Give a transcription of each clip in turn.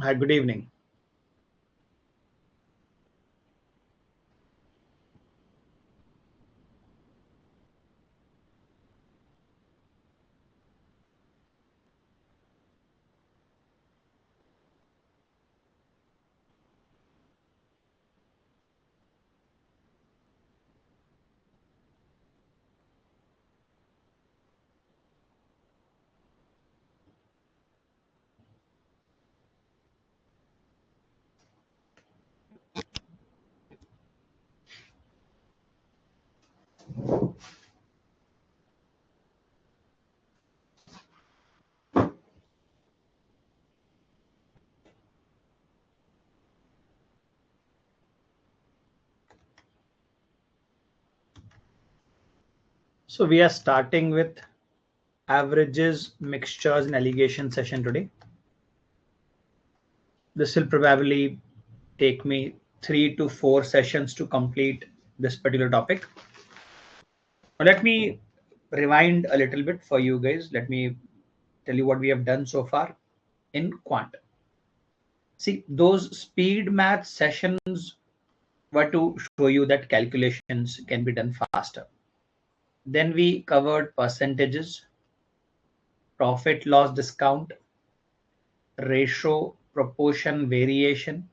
Hi, good evening. So we are starting with averages, mixtures, and allegation session today. This will probably take me 3 to 4 sessions to complete this particular topic. Now let me rewind a little bit for you guys. Let me tell you what we have done so far in quant. See, those speed math sessions were to show you that calculations can be done faster. Then we covered percentages, profit loss discount, ratio, proportion, variation,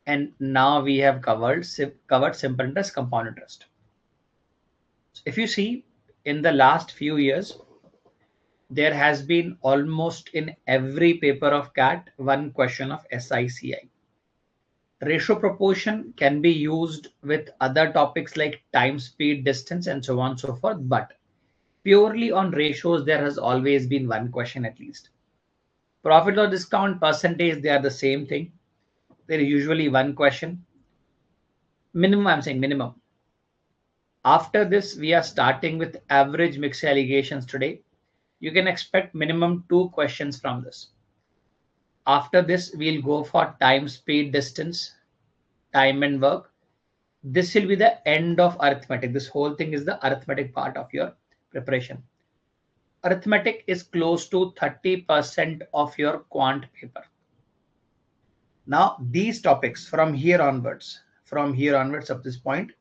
and now we have covered simple interest, compound interest. So if you see, in the last few years, there has been almost in every paper of CAT one question of SICI. Ratio proportion can be used with other topics like time, speed, distance, and so on and so forth, but purely on ratios, there has always been one question at least. Profit or discount, percentage, they are the same thing. There is usually one question. Minimum, I'm saying minimum. After this, we are starting with average mixed allegations today. You can expect minimum 2 questions from this. After this, we'll go for time, speed, distance, time and work. This will be the end of arithmetic. This whole thing is the arithmetic part of your preparation. Arithmetic is close to 30% of your quant paper. Now, these topics from here onwards up this point,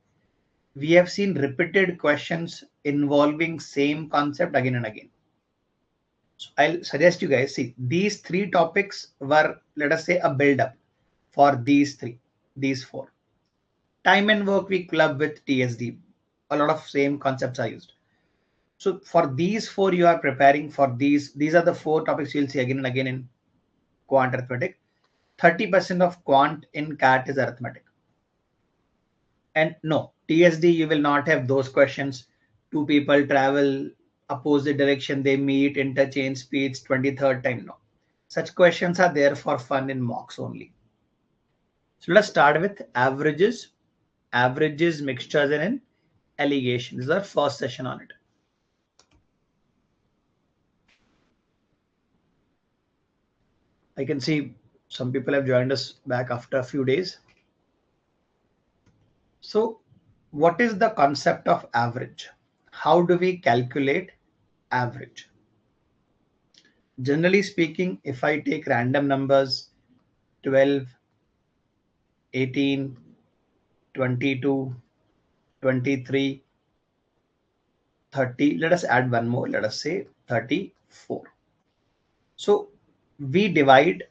we have seen repeated questions involving same concept again and again. So I'll suggest you guys see these 3 topics were, let us say, a build up for these 4. Time and work we club with TSD. A lot of same concepts are used. So for these 4, you are preparing for these. These are the 4 topics you'll see again and again in quant arithmetic. 30% of quant in CAT is arithmetic. And no, TSD, you will not have those questions. 2 people travel opposite direction, they meet, interchange speeds, 23rd time. No. Such questions are there for fun in mocks only. So let's start with averages, mixtures, and allegation. This is our first session on it. I can see some people have joined us back after a few days. So what is the concept of average? How do we calculate average? Generally speaking, if I take random numbers 12, 18, 22, 23, 30, let us add one more, let us say 34. So we divide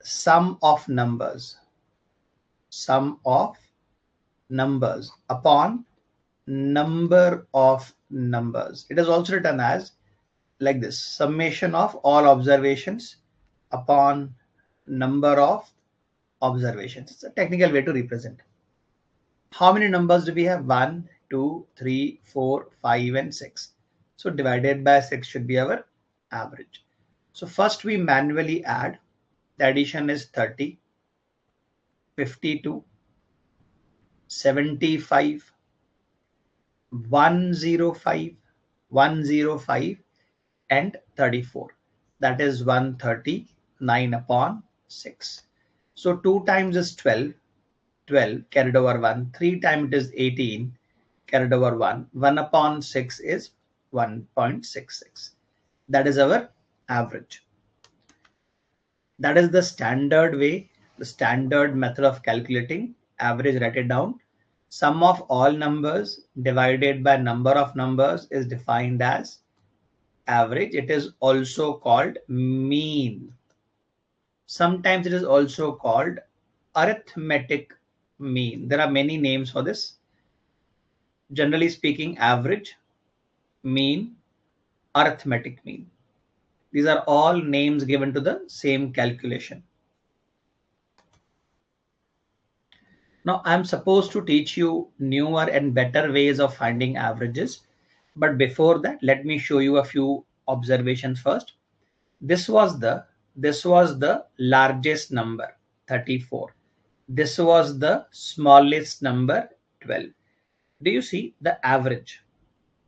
sum of numbers upon number of numbers. It is also written as like this: summation of all observations upon number of observations. It's a technical way to represent. How many numbers do we have? 1, 2, 3, 4, 5, and 6. So divided by 6 should be our average. So first we manually add. The addition is 30, 52, 75, 105, 105, and 34. That is 139 upon 6. So 2 times is 12, 12 carried over 1. 3 times it is 18 carried over 1. 1 upon 6 is 1.66. That is our average. That is the standard way, the standard method of calculating average. Write it down. Sum of all numbers divided by number of numbers is defined as average. It is also called mean. Sometimes it is also called arithmetic mean. There are many names for this. Generally speaking, average, mean, arithmetic mean. These are all names given to the same calculation. Now, I'm supposed to teach you newer and better ways of finding averages. But before that, let me show you a few observations first. This was the largest number, 34. This was the smallest number, 12. Do you see the average?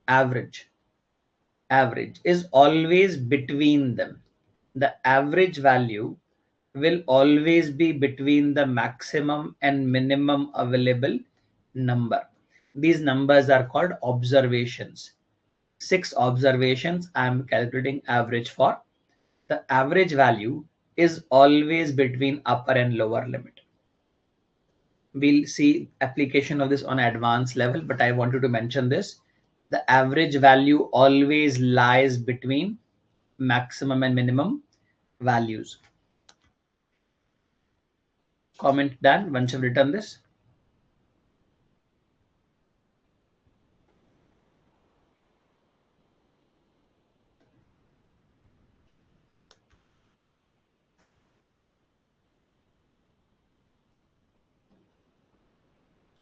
Average is always between them. The average value will always be between the maximum and minimum available number. These numbers are called observations. 6 observations I am calculating average for. The average value is always between upper and lower limit. We'll see application of this on advanced level, but I wanted to mention this. The average value always lies between maximum and minimum values. Comment done once you've written this.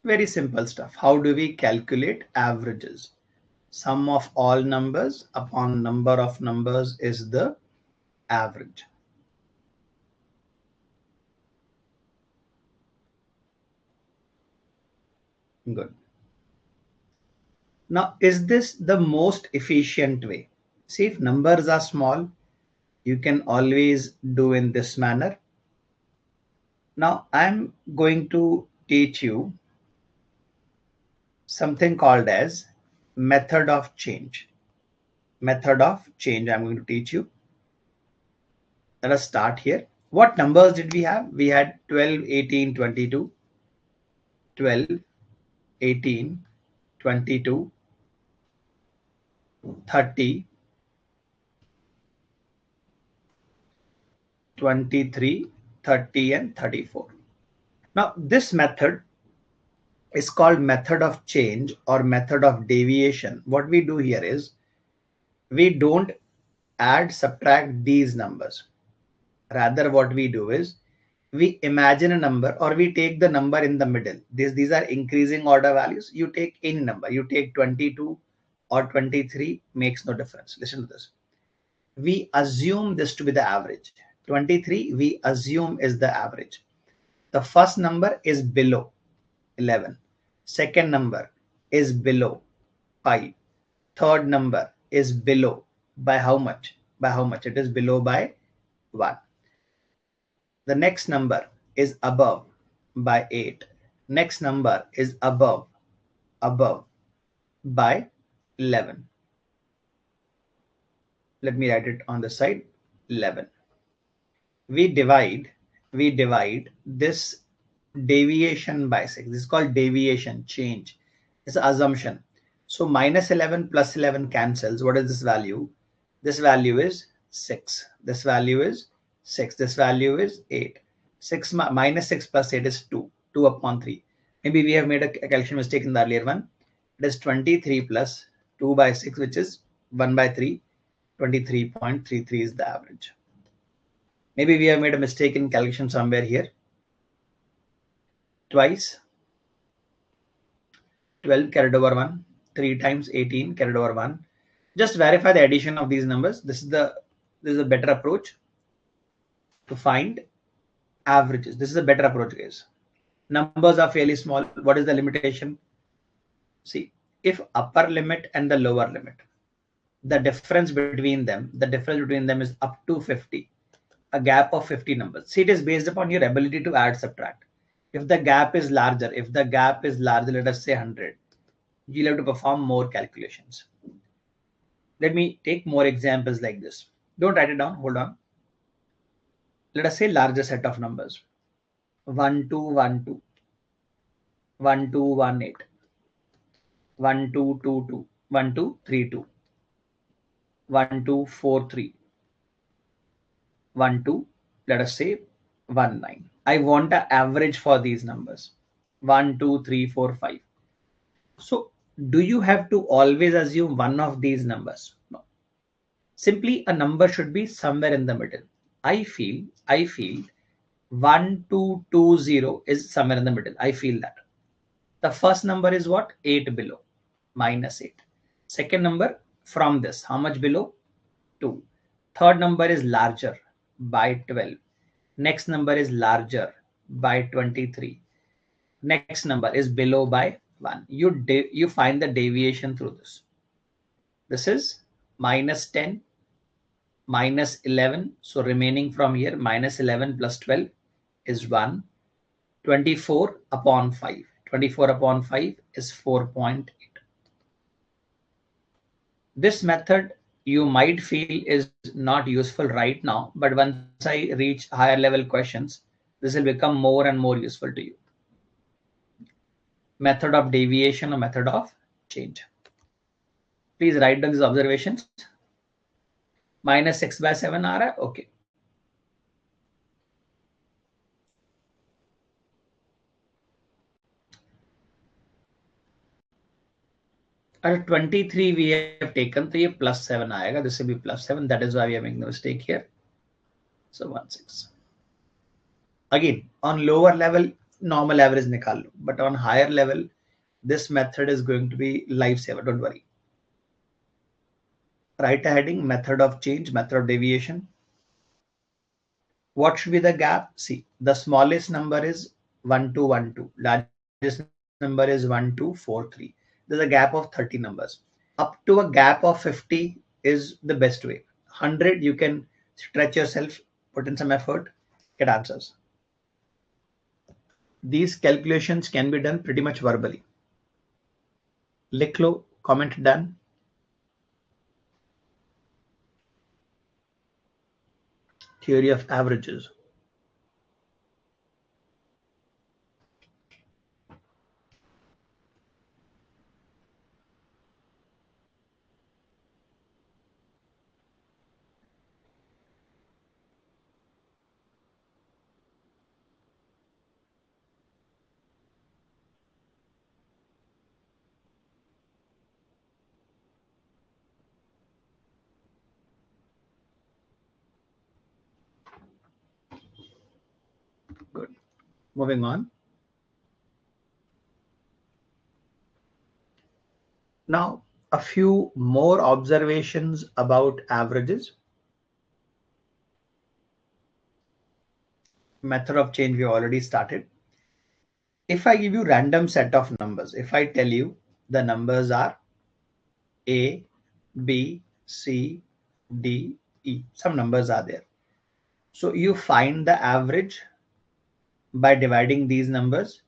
Very simple stuff. How do we calculate averages? Sum of all numbers upon number of numbers is the average. Good. Now, is this the most efficient way? See, if numbers are small, you can always do in this manner. Now, I'm going to teach you something called as method of change. Method of change I'm going to teach you. Let us start here. What numbers did we have? We had 12, 18, 22, 12, 18, 22, 30, 23, 30, and 34. Now, this method is called method of change or method of deviation. What we do here is we don't add, subtract these numbers. Rather, what we do is we imagine a number or we take the number in the middle. These are increasing order values. You take any number. You take 22 or 23, makes no difference. Listen to this. We assume this to be the average. 23, we assume is the average. The first number is below 11. Second number is below 5. Third number is below by how much? By how much? It is below by 1. The next number is above by 8. Next number is above by 11. Let me write it on the side, 11. We divide this deviation by 6. This is called deviation, change. It's an assumption. So minus 11 plus 11 cancels. What is this value? This value is 6. This value is 6. This value is 8. 6 minus 6 plus 8 is 2. 2 upon 3. Maybe we have made a calculation mistake in the earlier one. It is 23 plus 2 by 6, which is 1 by 3. 23.33 is the average. Maybe we have made a mistake in calculation somewhere here. Twice 12 carried over 1, 3 times 18 carried over 1. Just verify the addition of these numbers. This is a better approach to find averages. This is a better approach, guys. Numbers are fairly small. What is the limitation? See, if upper limit and the lower limit, the difference between them is up to 50, a gap of 50 numbers. See, it is based upon your ability to add, subtract. If the gap is larger, let us say 100, you'll have to perform more calculations. Let me take more examples like this. Don't write it down. Hold on. let us say larger set of numbers. 1212, 1218, 1222, 1232, 1243, 12, let us say 19. I want an average for these numbers. 1, 2, 3, 4, 5. So do you have to always assume one of these numbers? No. Simply a number should be somewhere in the middle. I feel 1220 is somewhere in the middle. I feel that. The first number is what? 8 below, -8. Second number from this, how much below? 2. Third number is larger by 12. Next number is larger by 23. Next number is below by 1. You find the deviation through this. This is -10, -11. So remaining from here, -11 plus 12 is 1. 24 upon 5. 24 upon 5 is 4.8. This method you might feel is not useful right now, but once I reach higher level questions, this will become more and more useful to you. Method of deviation or method of change. Please write down these observations. -6/7 आ रहा है? Okay. At 23 we have taken, तो ये +7 आएगा. This will be +7. That is why we are making the mistake here. So 16. Again, on lower level, normal average निकाल लो. But on higher level, this method is going to be lifesaver. Don't worry. Write a heading: method of change, method of deviation. What should be the gap? See, the smallest number is 1212. Largest number is 1243. There's a gap of 30 numbers. Up to a gap of 50 is the best way. 100, you can stretch yourself, put in some effort, get answers. These calculations can be done pretty much verbally. लिख लो, comment done. Theory of averages. Good. Moving on. Now, a few more observations about averages. Method of change we already started. If I give you random set of numbers, if I tell you the numbers are A, B, C, D, E, some numbers are there. So you find the average by dividing these numbers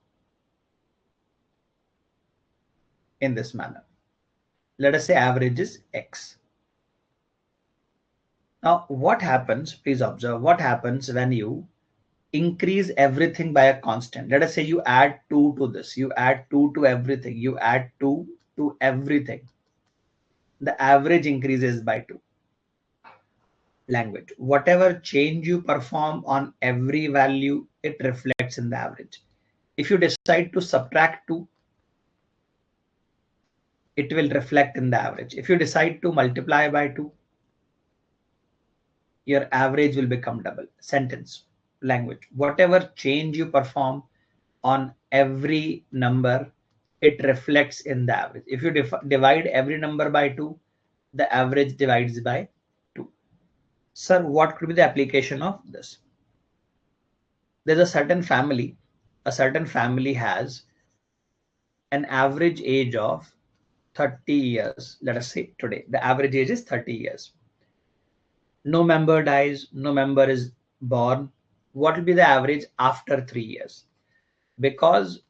in this manner. Let us say average is X. Now what happens, please observe what happens when you increase everything by a constant. Let us say you add 2 to this, you add 2 to everything, you add 2 to everything. The average increases by 2. Language. Whatever change you perform on every value, it reflects in the average. If you decide to subtract 2, it will reflect in the average. If you decide to multiply by 2, your average will become double. Sentence. Language. Whatever change you perform on every number, it reflects in the average. If you divide every number by 2, the average divides by 2. Sir, what could be the application of this? There's a certain family has an average age of 30 years. Let us say today, the average age is 30 years. No member dies, no member is born. What will be the average after 3 years? Because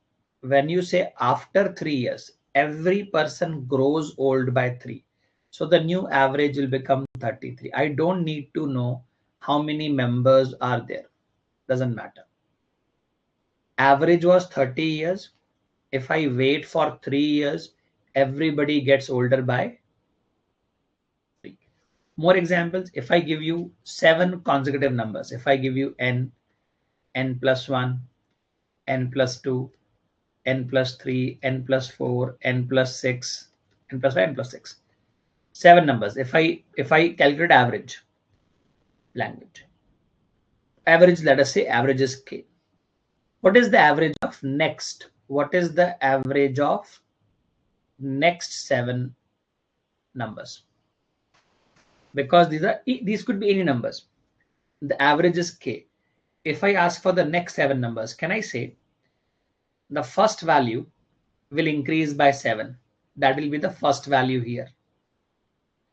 when you say after 3 years, every person grows old by 3. So the new average will become 33. I don't need to know how many members are there, doesn't matter. Average was 30 years. If I wait for 3 years, everybody gets older by 3. More examples. If I give you 7 consecutive numbers, if I give you n, n plus 1, n plus 2, n plus 3, n plus 4, n plus 6, n plus 5, n plus 6. 7 numbers. If I calculate average, language. Average, let us say average is k. What is the average of next? What is the average of next 7 numbers? Because these could be any numbers. The average is k. If I ask for the next 7 numbers, can I say the first value will increase by 7? That will be the first value here.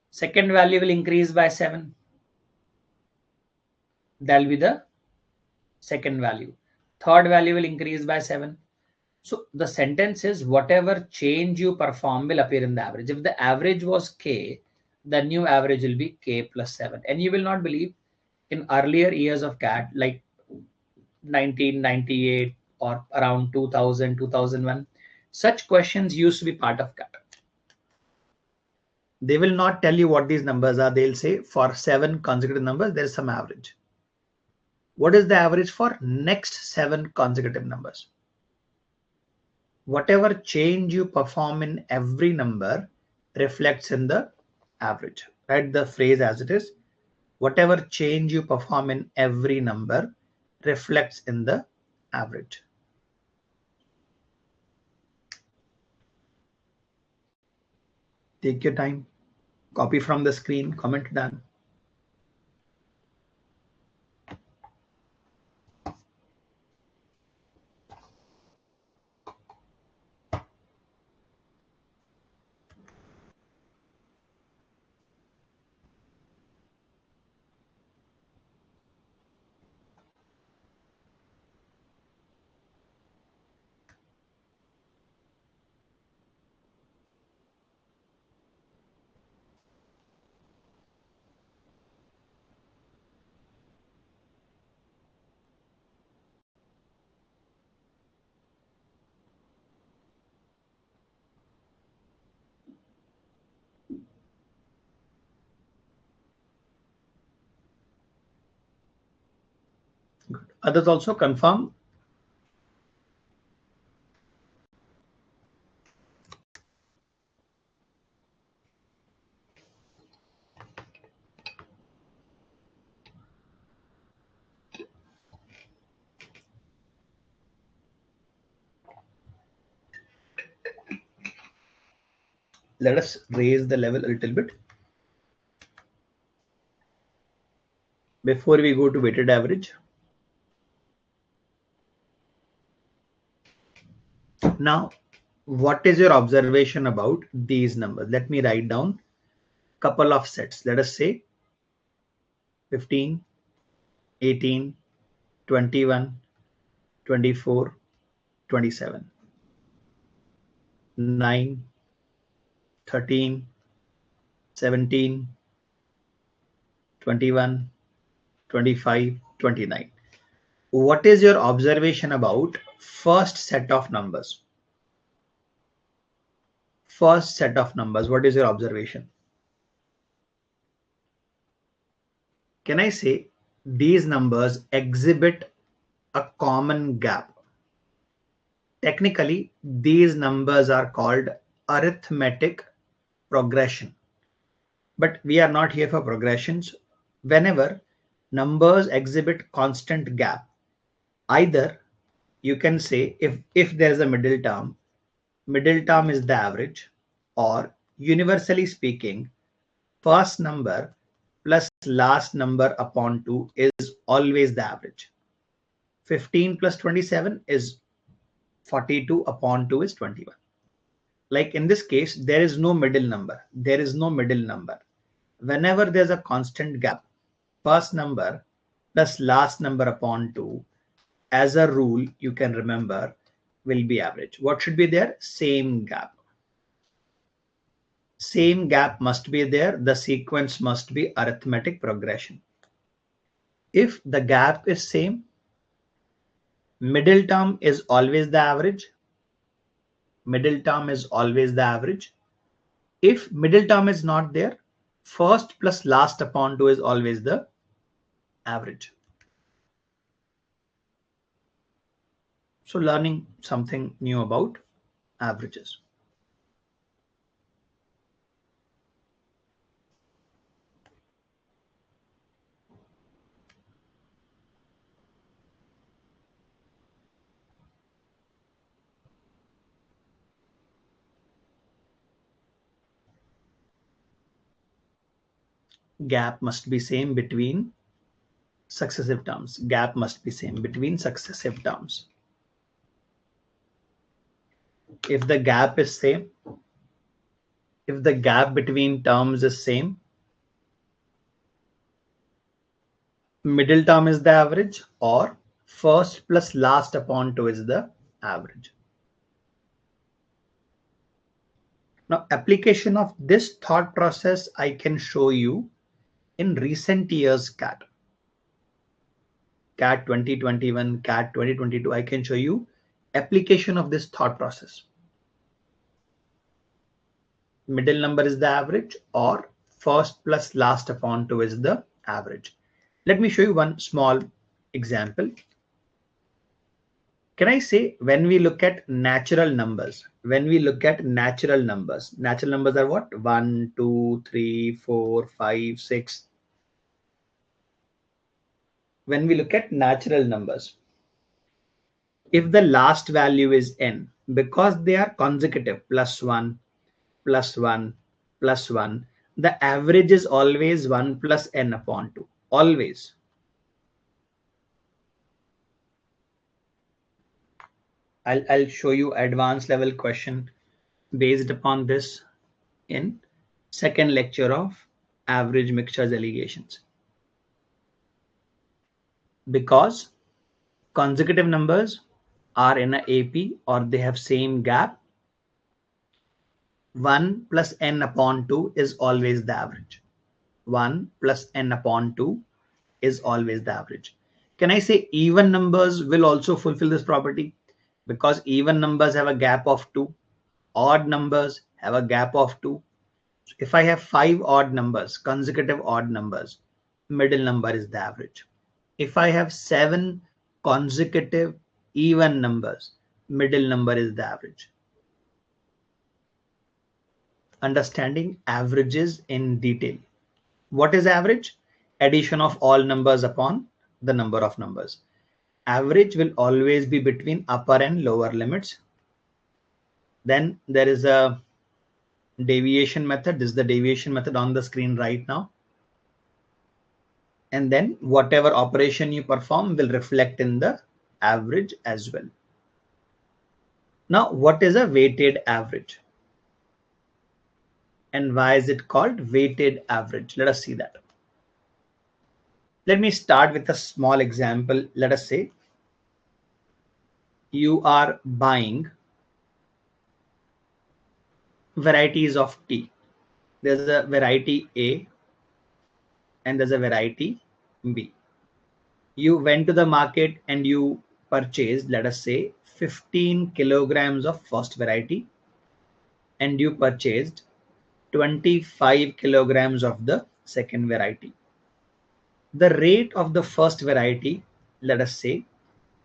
Second value will increase by 7. That will be the second value. Third value will increase by 7. So the sentence is whatever change you perform will appear in the average. If the average was k, the new average will be k plus 7. And you will not believe, in earlier years of CAT, like 1998 or around 2000, 2001, such questions used to be part of CAT. They will not tell you what these numbers are. They'll say for 7 consecutive numbers, there is some average. What is the average for next 7 consecutive numbers? Whatever change you perform in every number reflects in the average. Write the phrase as it is. Whatever change you perform in every number reflects in the average. Take your time. Copy from the screen. Comment done. Good. Others also confirm. Let us raise the level a little bit before we go to weighted average. Now, what is your observation about these numbers? Let me write down a couple of sets. Let us say 15, 18, 21, 24, 27, 9, 13, 17, 21, 25, 29. What is your observation about first set of numbers? First set of numbers, what is your observation? Can I say these numbers exhibit a common gap? Technically, these numbers are called arithmetic progression. But we are not here for progressions. Whenever numbers exhibit constant gap, either you can say if there is a middle term is the average, or universally speaking, first number plus last number upon 2 is always the average. 15 plus 27 is 42 upon 2 is 21. Like in this case, there is no middle number. There is no middle number. Whenever there's a constant gap, first number plus last number upon 2, as a rule, you can remember, will be average. What should be there? Same gap. Same gap must be there. The sequence must be arithmetic progression. If the gap is same, middle term is always the average. Middle term is always the average. If middle term is not there, first plus last upon 2 is always the average. So learning something new about averages. Gap must be same between successive terms. Gap must be same between successive terms. If the gap is same, if the gap between terms is same, middle term is the average, or first plus last upon 2 is the average. Now, application of this thought process I can show you in recent years CAT. CAT 2021, CAT 2022, I can show you application of this thought process. Middle number is the average, or first plus last upon 2 is the average. Let me show you one small example. Can I say when we look at natural numbers, natural numbers are what? 1, 2, 3, 4, 5, 6. When we look at natural numbers, if the last value is n, because they are consecutive, plus 1, plus 1, plus 1, the average is always 1 plus n upon 2. Always. I'll show you advanced level question based upon this in second lecture of average mixtures allegations. Because consecutive numbers are in a AP or they have same gap, 1 plus n upon 2 is always the average. 1 plus n upon 2 is always the average. Can I say even numbers will also fulfill this property? Because even numbers have a gap of 2, odd numbers have a gap of 2. So if I have 5 odd numbers, consecutive odd numbers, middle number is the average. If I have 7 consecutive even numbers, middle number is the average. Understanding averages in detail. What is average? Addition of all numbers upon the number of numbers. Average will always be between upper and lower limits. Then there is a deviation method. This is the deviation method on the screen right now. And then whatever operation you perform will reflect in the average as well. Now, what is a weighted average? And why is it called weighted average? Let us see that. Let me start with a small example. Let us say you are buying varieties of tea. There's a variety A and there's a variety B. You went to the market and you purchased, let us say, 15 kilograms of first variety, and you purchased 25 kilograms of the second variety. The rate of the first variety, let us say,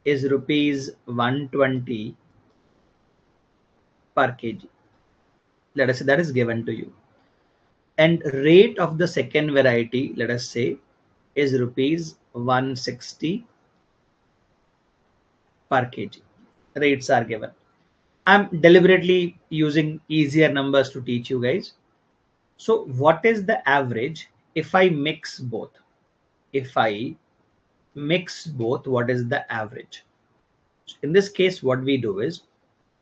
is rupees 120 per kg. Let us say that is given to you. And rate of the second variety, let us say, is rupees 160 per kg. Rates are given. I'm deliberately using easier numbers to teach you guys. So what is the average if I mix both? If I mix both, what is the average? In this case, what we do is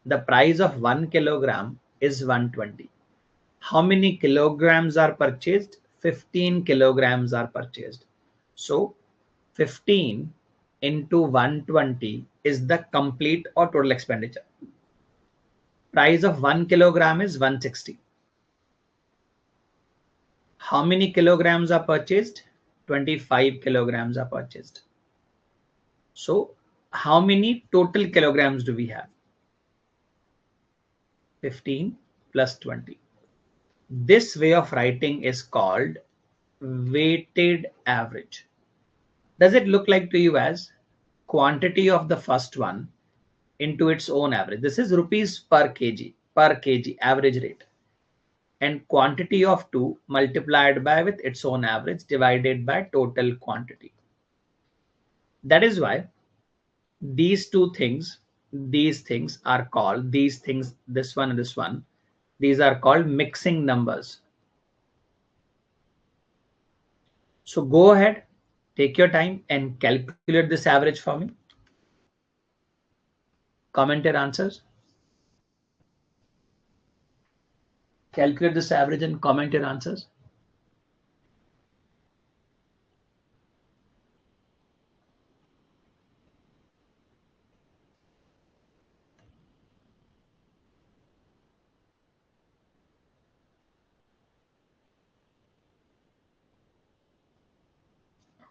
the price of 1 kilogram is 120. How many kilograms are purchased? 15 kilograms are purchased. So 15 into 120 is the complete or total expenditure. Price of 1 kilogram is 160. How many kilograms are purchased? 25 kilograms are purchased. So how many total kilograms do we have? 15 plus 20. This way of writing is called weighted average. Does it look like to you as quantity of the first one into its own average? This is rupees per kg average rate, and quantity of 2 multiplied by with its own average divided by total quantity. That is why these two things, these things are called, these things, this one and this one, these are called mixing numbers. So go ahead, take your time and calculate this average for me. Comment your answers. Calculate this average and comment your answers.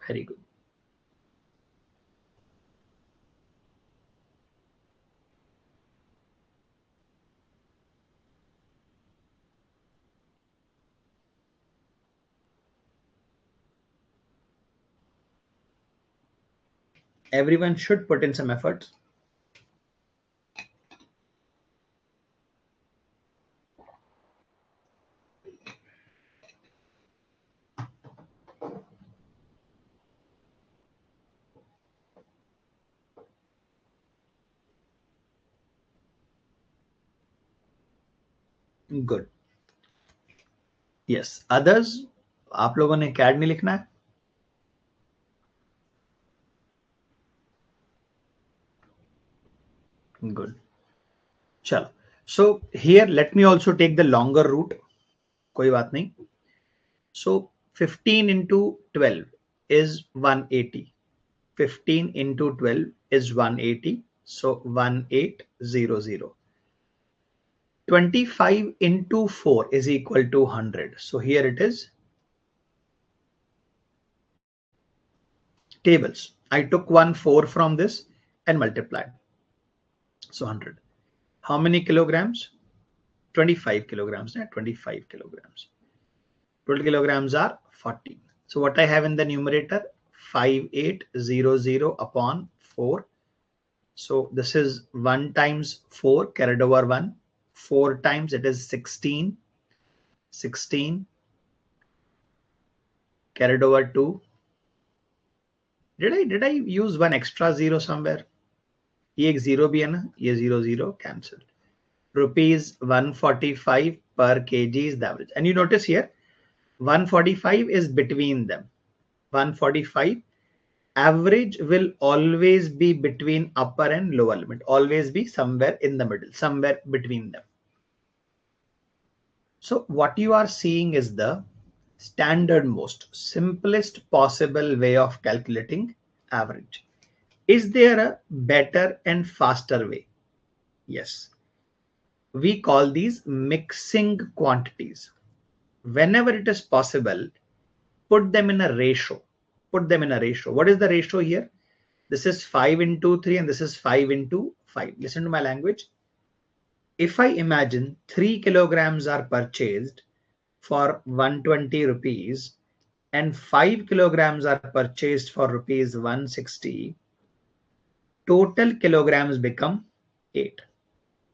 Very good. Everyone should put in some effort. Good. Yes. Others, आप लोगों ने CAD में लिखना है. Good. चलो. So here let me also take the longer route. कोई बात नहीं. So 15 into 12 is 180. 15 into 12 is 180. So 1800. 25 into 4 is equal to 100. So here it is. Tables. I took 4 from this and multiplied. So 100. How many kilograms? 25 kilograms. 25 kilograms. Total kilograms are 40. So what I have in the numerator? 5800 upon 4. So this is 1 times 4 carried over 1. 4 times it is 16. 16 carried over 2. Did I use one extra zero somewhere? ये एक zero भी है ना, ये 0 cancel. Rupees 145 per kg is the average. And you notice here 145 is between them. 145 average will always be between upper and lower limit, always be somewhere in the middle, somewhere between them. So what you are seeing is the standard, most simplest possible way of calculating average. Is there a better and faster way? Yes. We call these mixing quantities. Whenever it is possible, put them in a ratio. Put them in a ratio. What is the ratio here? This is 5 into 3 and this is 5 into 5. Listen to my language. If I imagine 3 kilograms are purchased for 120 rupees and 5 kilograms are purchased for rupees 160, total kilograms become 8.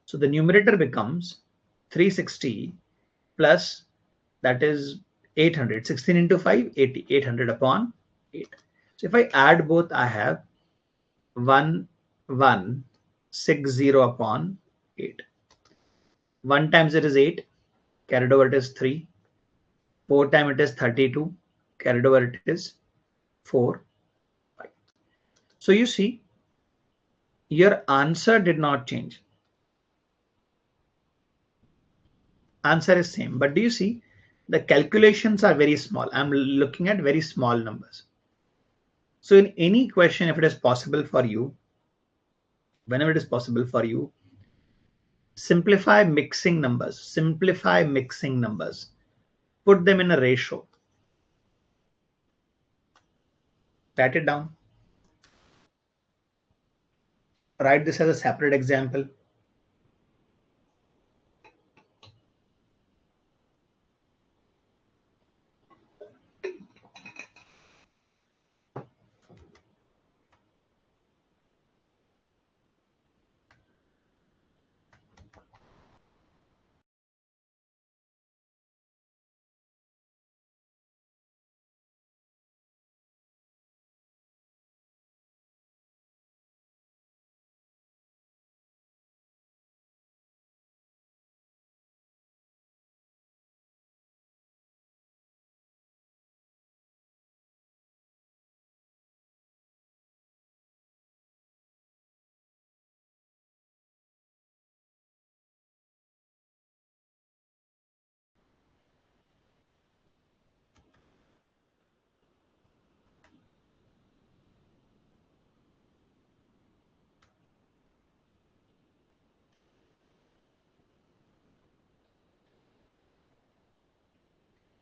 So the numerator becomes 360 plus, that is 800. 16 into 5, 80. 800 upon 8. So if I add both, I have 1160 upon 8. 1 times it is 8, carried over it is 3. 4 times it is 32, carried over it is 4, 5. So you see, your answer did not change. Answer is same, but do you see the calculations are very small? I'm looking at very small numbers. So in any question, if it is possible for you, whenever it is possible for you, simplify mixing numbers. Simplify mixing numbers. Put them in a ratio. Write it down. Write this as a separate example.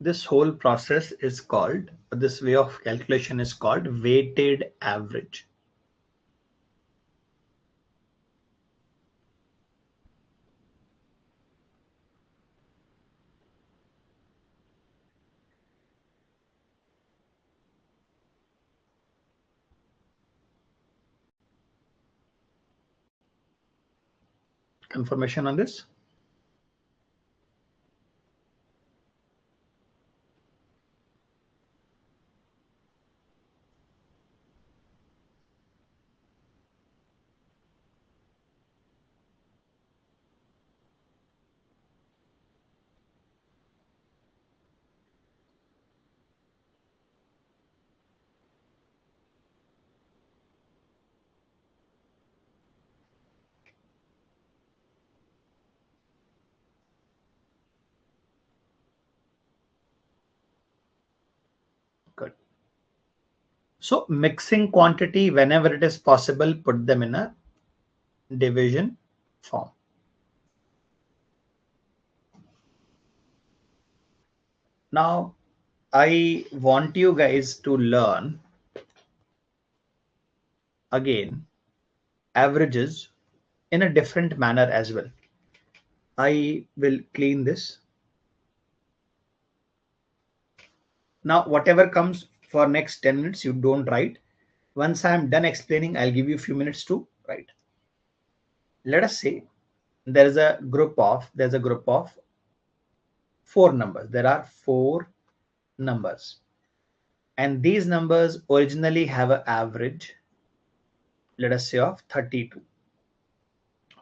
This whole process is called, this way of calculation is called weighted average. Confirmation on this? Good. So mixing quantity, whenever it is possible, put them in a division form. Now, I want you guys to learn again averages in a different manner as well. I will clean this. Now, whatever comes for next 10 minutes, you don't write. Once I'm done explaining, I'll give you a few minutes to write. Let us say there's a group of 4 numbers. There are 4 numbers. And these numbers originally have an average, let us say, of 32.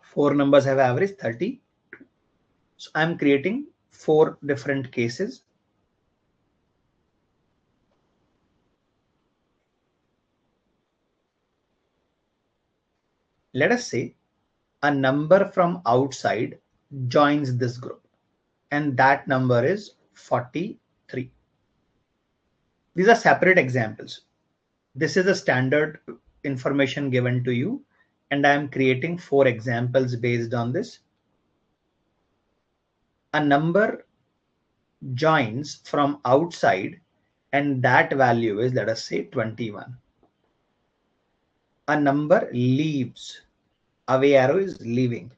4 numbers have average 30. So I'm creating 4 different cases. Let us say a number from outside joins this group, and that number is 43. These are separate examples. This is a standard information given to you, and I am creating 4 examples based on this. A number joins from outside, and that value is, let us say, 21. A number leaves, away arrow is leaving.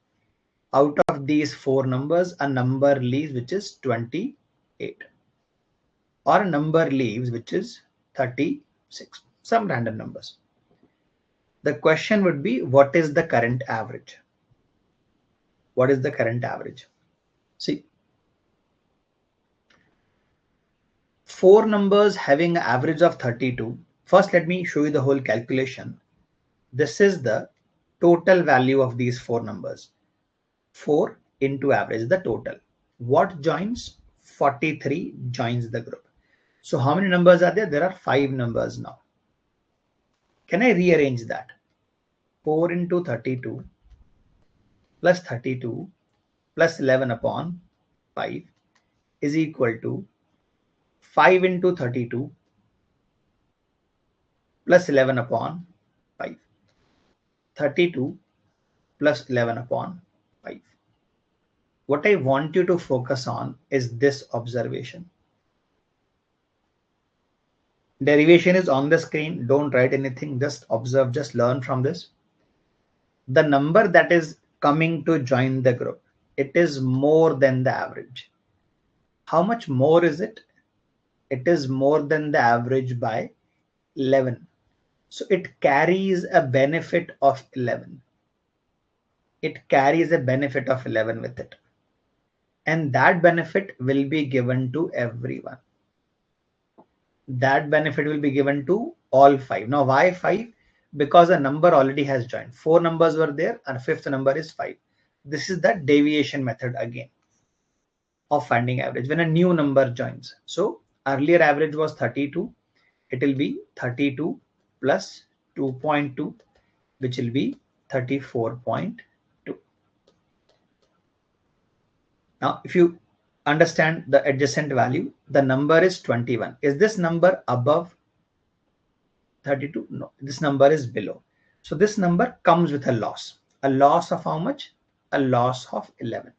Out of these 4 numbers, a number leaves which is 28, or a number leaves which is 36, some random numbers. The question would be, what is the current average? What is the current average? See, 4 numbers having an average of 32. First, let me show you the whole calculation. This is the total value of these 4 numbers. 4 into average, the total. What joins? 43 joins the group. So how many numbers are there? There are 5 numbers now. Can I rearrange that? 4 into 32 plus 32 plus 11 upon 5 is equal to 5 into 32 plus 11 upon 5. 32 plus 11 upon 5. What I want you to focus on is this observation. Derivation is on the screen. Don't write anything. Just observe, just learn from this. The number that is coming to join the group, it is more than the average. How much more is it? It is more than the average by 11. So it carries a benefit of 11. It carries a benefit of 11 with it. And that benefit will be given to everyone. That benefit will be given to all five. Now, why five? Because a number already has joined. Four numbers were there, and fifth number is five. This is the deviation method again of finding average when a new number joins. So earlier average was 32. It will be 32 plus 2.2, which will be 34.2. Now, if you understand the adjacent value, the number is 21. Is this number above 32? No, this number is below. So this number comes with a loss. A loss of how much? A loss of 11.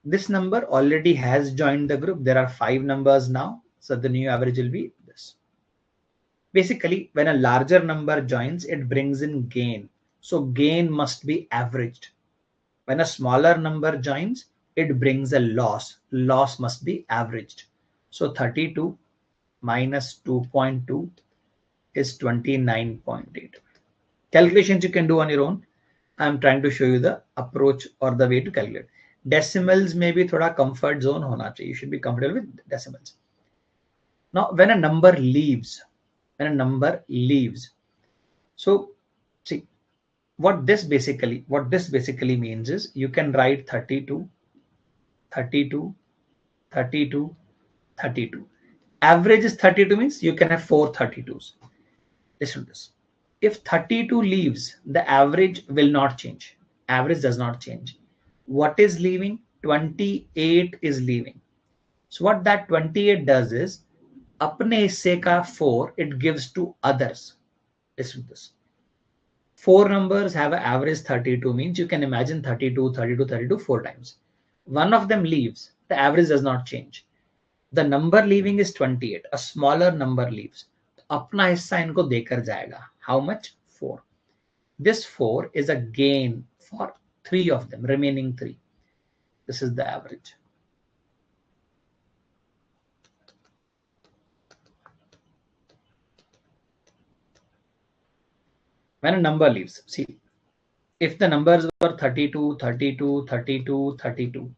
This number already has joined the group. There are five numbers now. So the new average will be this. Basically, when a larger number joins, it brings in gain. So gain must be averaged. When a smaller number joins, it brings a loss. Loss must be averaged. So 32 minus 2.2 is 29.8. Calculations you can do on your own. I'm trying to show you the approach or the way to calculate. Decimals may be thoda comfort zone hona chahiye. You should be comfortable with decimals. Now, when a number leaves, so see what this basically means is you can write 32, 32, 32, 32. Average is 32 means you can have four 32s. Listen to this. If 32 leaves, the average will not change. Average does not change. What is leaving? 28 is leaving. So what that 28 does is, apne hisse ka 4 it gives to others. Listen to this. Four numbers have an average 32 means you can imagine 32, 32, 32 four times. One of them leaves. The average does not change. The number leaving is 28. A smaller number leaves. अपना हिस्सा इनको देकर जाएगा. How much? 4. This 4 is a gain for 3 of them, remaining 3. This is the average. When a number leaves, see, if the numbers were 32, 32, 32, 32,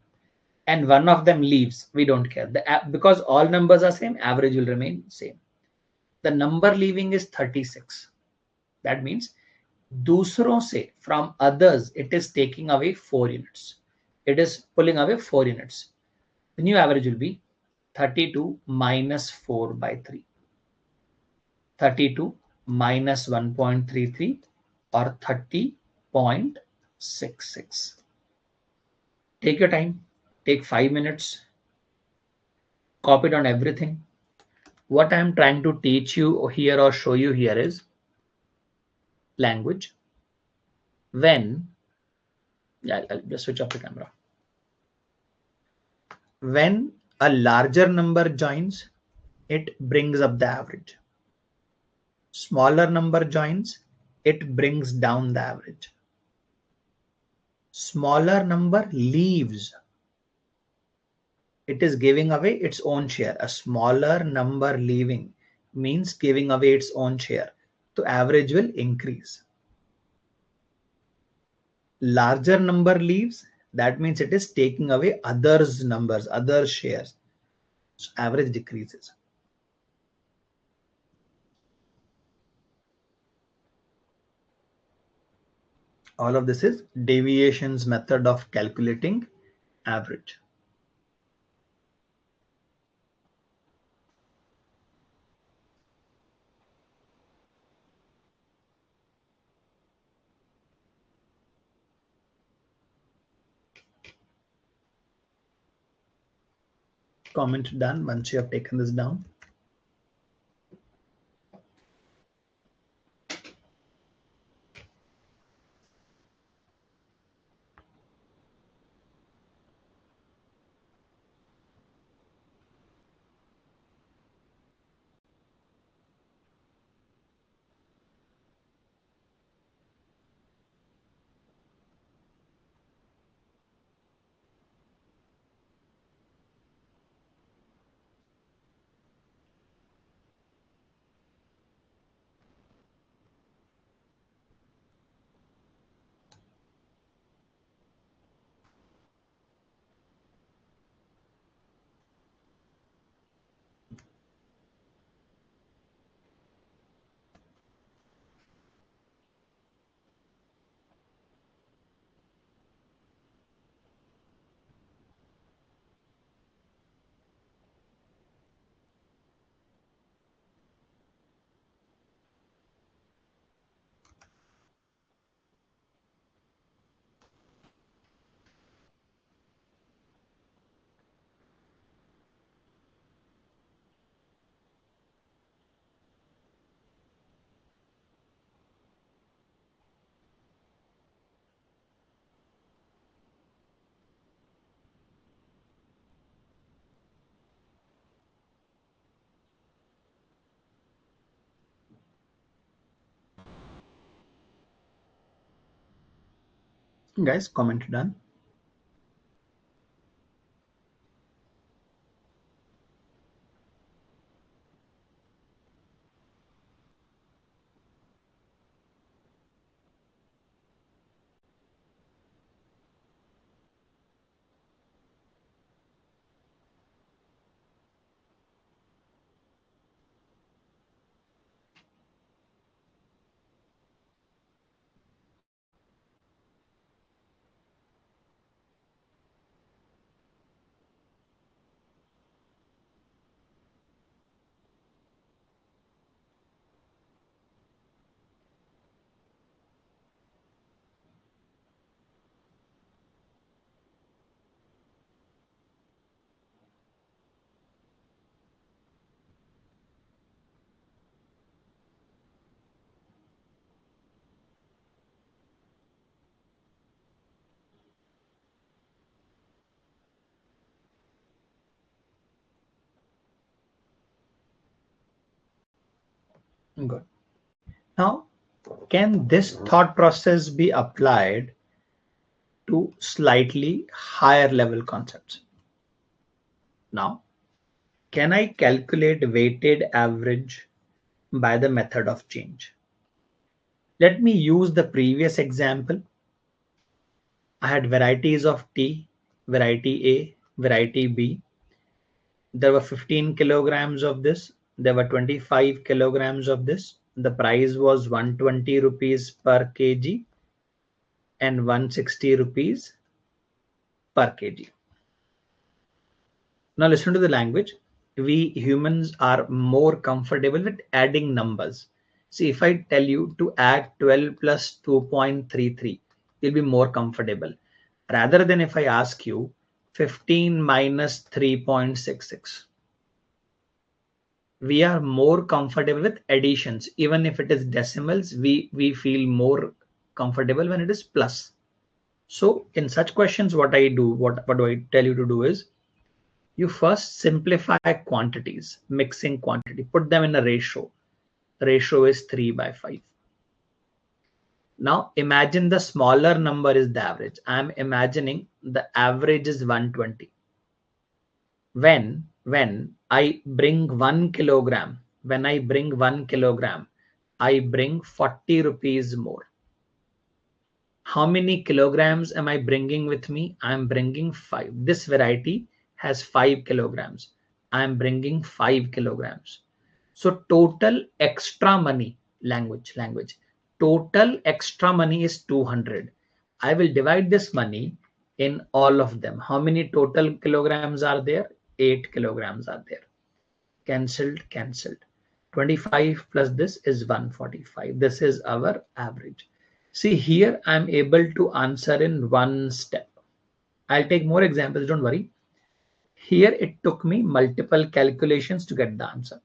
and one of them leaves, we don't care. Because all numbers are same, average will remain same. The number leaving is 36. That means दूसरों से, from others, it is taking away 4 units. It is pulling away 4 units. The new average will be 32 minus 4 by 3. 32 minus 1.33 or 30.66. Take your time. Take 5 minutes. Copy down everything. What I am trying to teach you here or show you here is language. When, I'll just switch off the camera. When a larger number joins, it brings up the average. Smaller number joins, it brings down the average. Smaller number leaves, it is giving away its own share. A smaller number leaving means giving away its own share. So average will increase. Larger number leaves, that means it is taking away others' numbers, other shares. So average decreases. All of this is deviations method of calculating average. Comment done once you have taken this down. Guys, comment done. Good. Now, can this thought process be applied to slightly higher level concepts? Now, can I calculate weighted average by the method of change? Let me use the previous example. I had varieties of tea, variety A, variety B. There were 15 kilograms of this. There were 25 kilograms of this. The price was 120 rupees per kg and 160 rupees per kg. Now listen to the language. We humans are more comfortable with adding numbers. See, if I tell you to add 12 plus 2.33, you'll be more comfortable. Rather than if I ask you 15 minus 3.66. We are more comfortable with additions. Even if it is decimals, we feel more comfortable when it is plus. So in such questions, what I do, what do I tell you to do is, you first simplify quantities, mixing quantity, put them in a ratio. Ratio is 3/5. Now imagine the smaller number is the average. I'm imagining the average is 120. When I bring 1 kilogram, I bring 40 rupees more. How many kilograms am I bringing with me? I'm bringing 5. This variety has 5 kilograms. I'm bringing 5 kilograms. So total extra money, language. Total extra money is 200. I will divide this money in all of them. How many total kilograms are there? 8 kilograms are there. Cancelled. 25 plus this is 145. This is our average. See, here I'm able to answer in one step. I'll take more examples, don't worry. Here it took me multiple calculations to get the answer.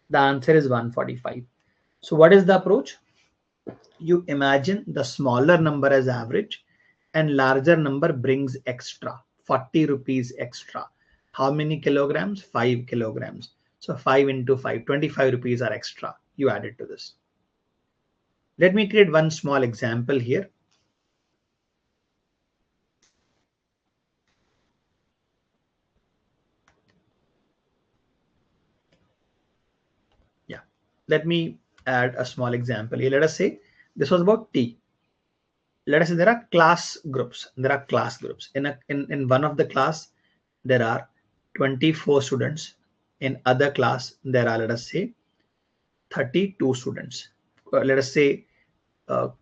The answer is 145. So what is the approach? You imagine the smaller number as average and larger number brings extra, 40 rupees extra. How many kilograms? 5 kilograms. So 5 into 5, 25 rupees are extra. You add it to this. Let me create one small example here. Yeah, let me add a small example here. Let us say this was about tea. Let us say there are class groups. In one of the class, there are 24 students. In other class, there are, let us say, 32 students. Let us say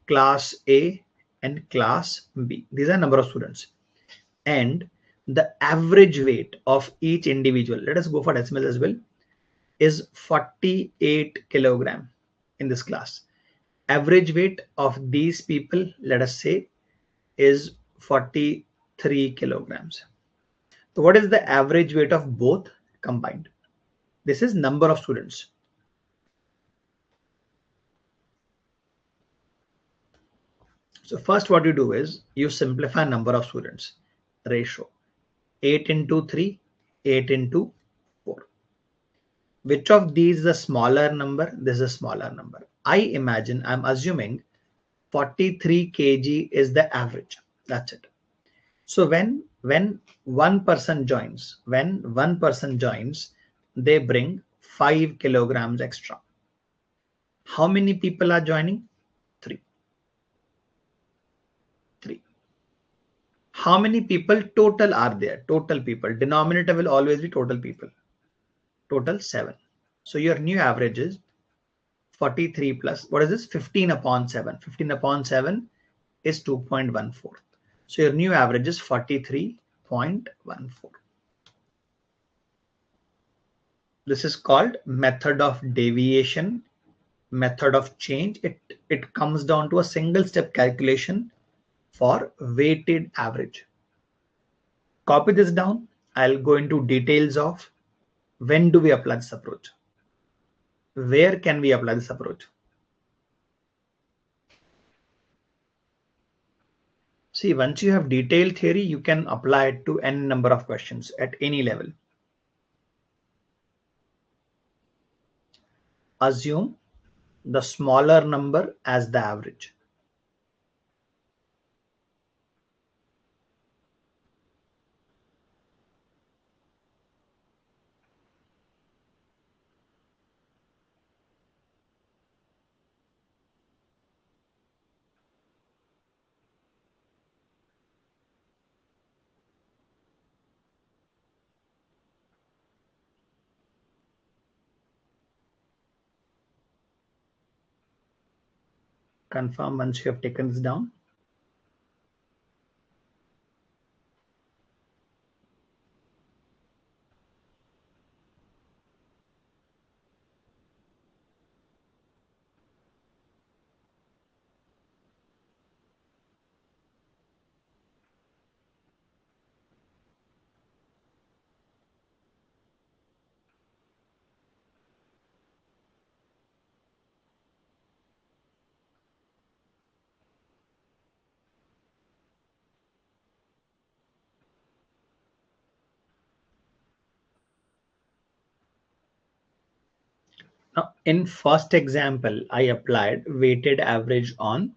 class A and class B. These are number of students. And the average weight of each individual, let us go for decimals as well, is 48 kilogram in this class. Average weight of these people, let us say, is 43 kilograms. So what is the average weight of both combined? This is number of students. So first what you do is you simplify number of students ratio. 8 into 3, 8 into 4. Which of these is a smaller number? This is a smaller number. I'm assuming 43 kg is the average. That's it. So when one person joins, they bring 5 kilograms extra. How many people are joining? Three. How many people total are there? Total people. Denominator will always be total people. Total 7. So your new average is 43 plus, what is this? 15 upon 7. 15 upon 7 is 2.14. So your new average is 43.14. This is called method of deviation, method of change. It comes down to a single step calculation for weighted average. Copy this down. I'll go into details of when do we apply this approach. Where can we apply this approach? See, once you have detailed theory, you can apply it to n number of questions at any level. Assume the smaller number as the average. Confirm once you have taken this down. Now, in first example, I applied weighted average on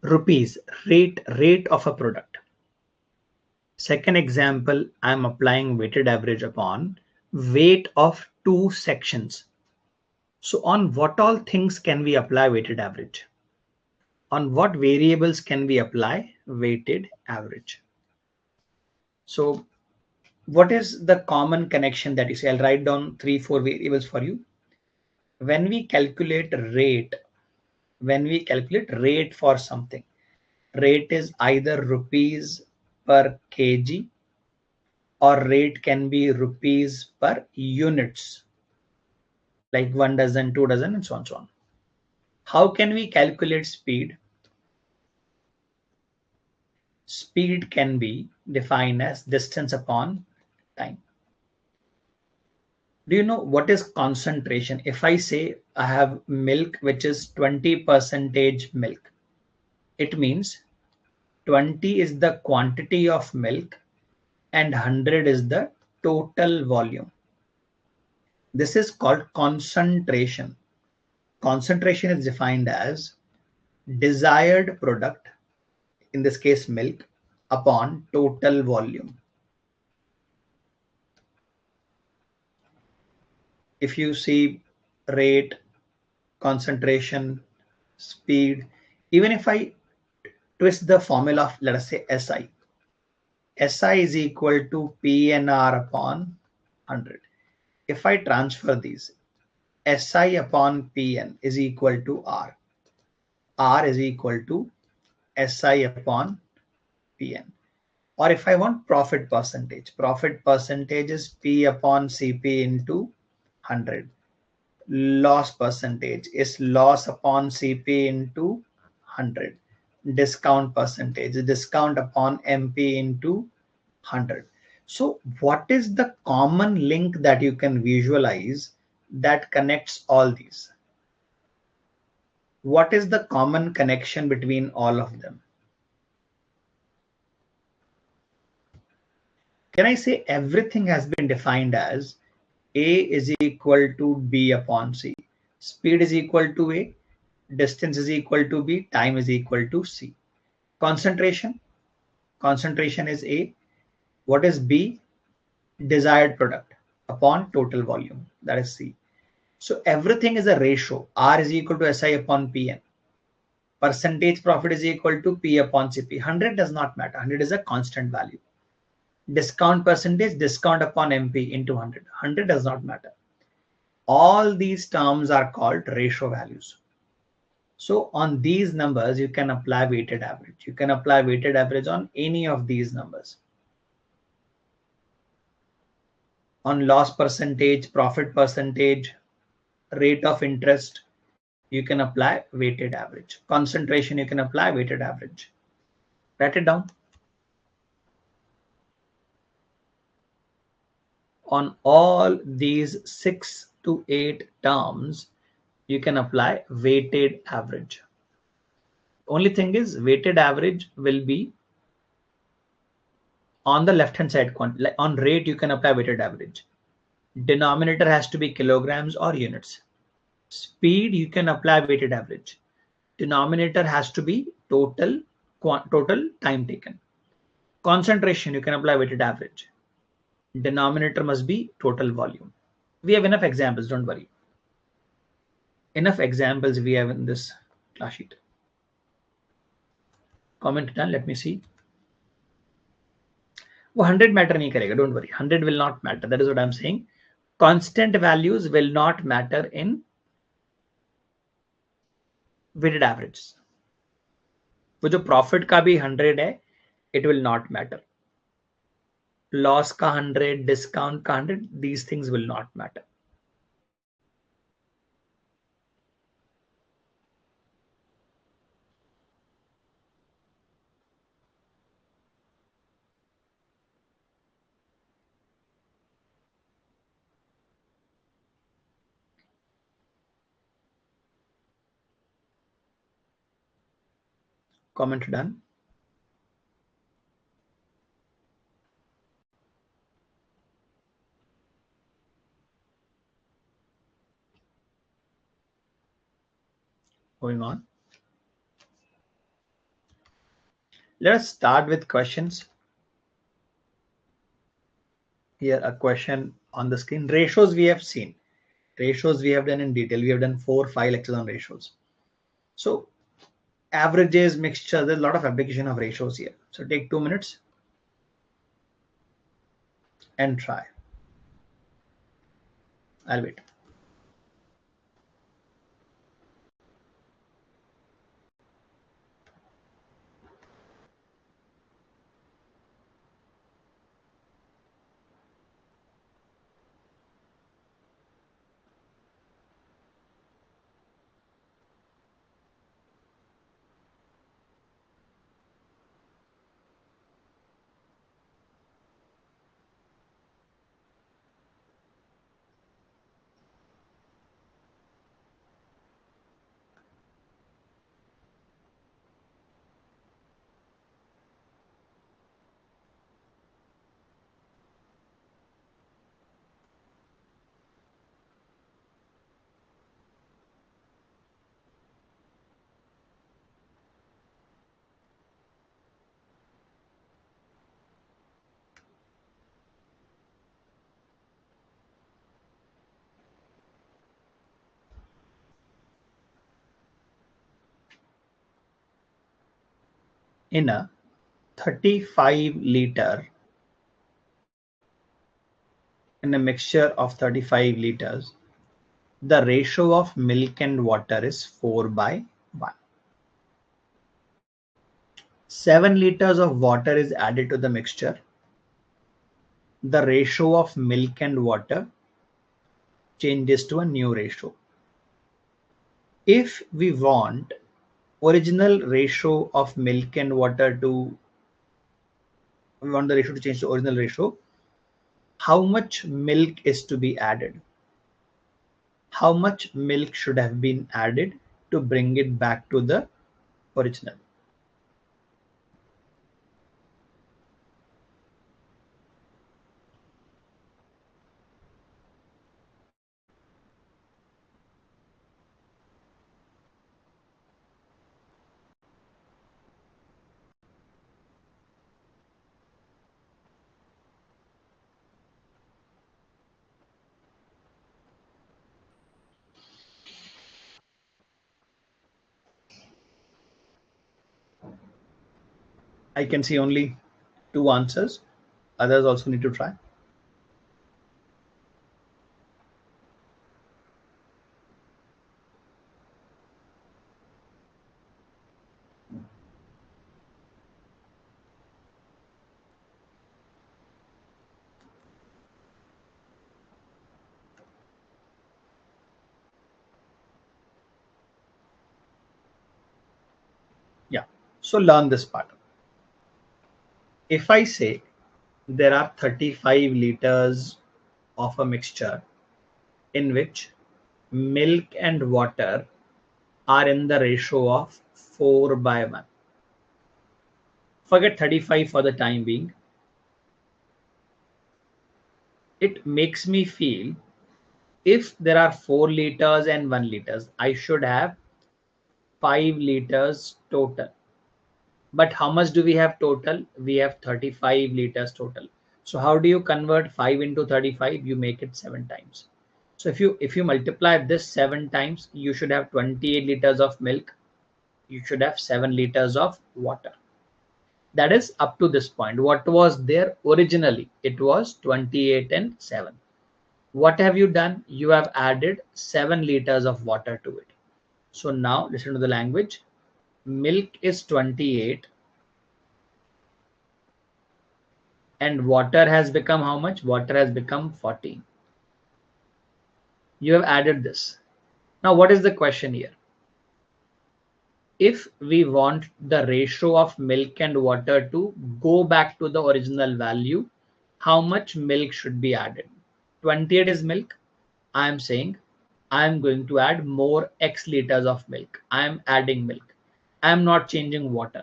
rupees, rate of a product. Second example, I'm applying weighted average upon weight of 2 sections. So on what all things can we apply weighted average? On what variables can we apply weighted average? So what is the common connection that you see? I'll write down 3-4 variables for you. When we calculate rate for something, rate is either rupees per kg or rate can be rupees per units, like 1 dozen, 2 dozen, and so on, so on. How can we calculate speed? Speed can be defined as distance upon time. Do you know what is concentration? If I say I have milk which is 20% milk, it means 20 is the quantity of milk and 100 is the total volume. This is called concentration. Concentration is defined as desired product, in this case milk, upon total volume. If you see rate, concentration, speed, even if I twist the formula of, let us say, SI. SI is equal to PNR upon 100. If I transfer these, SI upon PN is equal to R. R is equal to SI upon PN. Or if I want profit percentage is P upon CP into 100. Loss percentage is loss upon CP into 100. Discount percentage, discount upon MP into 100. So what is the common link that you can visualize that connects all these? What is the common connection between all of them? Can I say everything has been defined as A is equal to B upon C. Speed is equal to A, distance is equal to B, time is equal to C. Concentration. Concentration is A. What is B? Desired product upon total volume. That is C. So everything is a ratio. R is equal to SI upon PN. Percentage profit is equal to P upon CP. 100 does not matter. 100 is a constant value. Discount percentage, discount upon MP into 100. 100 does not matter. All these terms are called ratio values. So on these numbers, you can apply weighted average. You can apply weighted average on any of these numbers. On loss percentage, profit percentage, rate of interest, you can apply weighted average. Concentration, you can apply weighted average. Write it down. On all these 6 to 8 terms, you can apply weighted average. Only thing is, weighted average will be on the left hand side. On rate, you can apply weighted average. Denominator has to be kilograms or units. Speed, you can apply weighted average. Denominator has to be total time taken. Concentration, you can apply weighted average. Denominator must be total volume. We have enough examples, don't worry. Enough examples we have in this class sheet. Comment done, let me see. 100 matter nahi karega, don't worry. 100 will not matter. That is what I'm saying. Constant values will not matter in weighted averages. वो जो profit का भी 100 है, it will not matter. Loss का 100, discount का 100, these things will not matter. Comment done. Moving on. Let us start with questions. Here a question on the screen. Ratios we have seen. Ratios we have done in detail. We have done 4-5 lectures on ratios. So averages, mixture, there's a lot of application of ratios here. So take 2 minutes and try. I'll wait. In a 35 liter, in a mixture of 35 liters, the ratio of milk and water is 4:1. 7 liters of water is added to the mixture. The ratio of milk and water changes to a new ratio. If we want original ratio of milk and water to, we want the ratio to change to original ratio, how much milk is to be added? How much milk should have been added to bring it back to the original? I can see only 2 answers. Others also need to try. Yeah. So learn this part. If I say there are 35 liters of a mixture in which milk and water are in the ratio of 4:1. Forget 35 for the time being. It makes me feel if there are 4 liters and 1 liters, I should have 5 liters total. But how much do we have total? We have 35 liters total. So how do you convert 5 into 35? You make it 7 times. So if you multiply this 7 times, you should have 28 liters of milk. You should have 7 liters of water. That is up to this point. What was there originally? It was 28 and 7. What have you done? You have added 7 liters of water to it. So now listen to the language. Milk is 28 and water has become how much? Water has become 14. You have added this. Now what is the question here? If we want the ratio of milk and water to go back to the original value, how much milk should be added? 28 is milk. I am saying I am going to add more X liters of milk. I am adding milk. I am not changing water.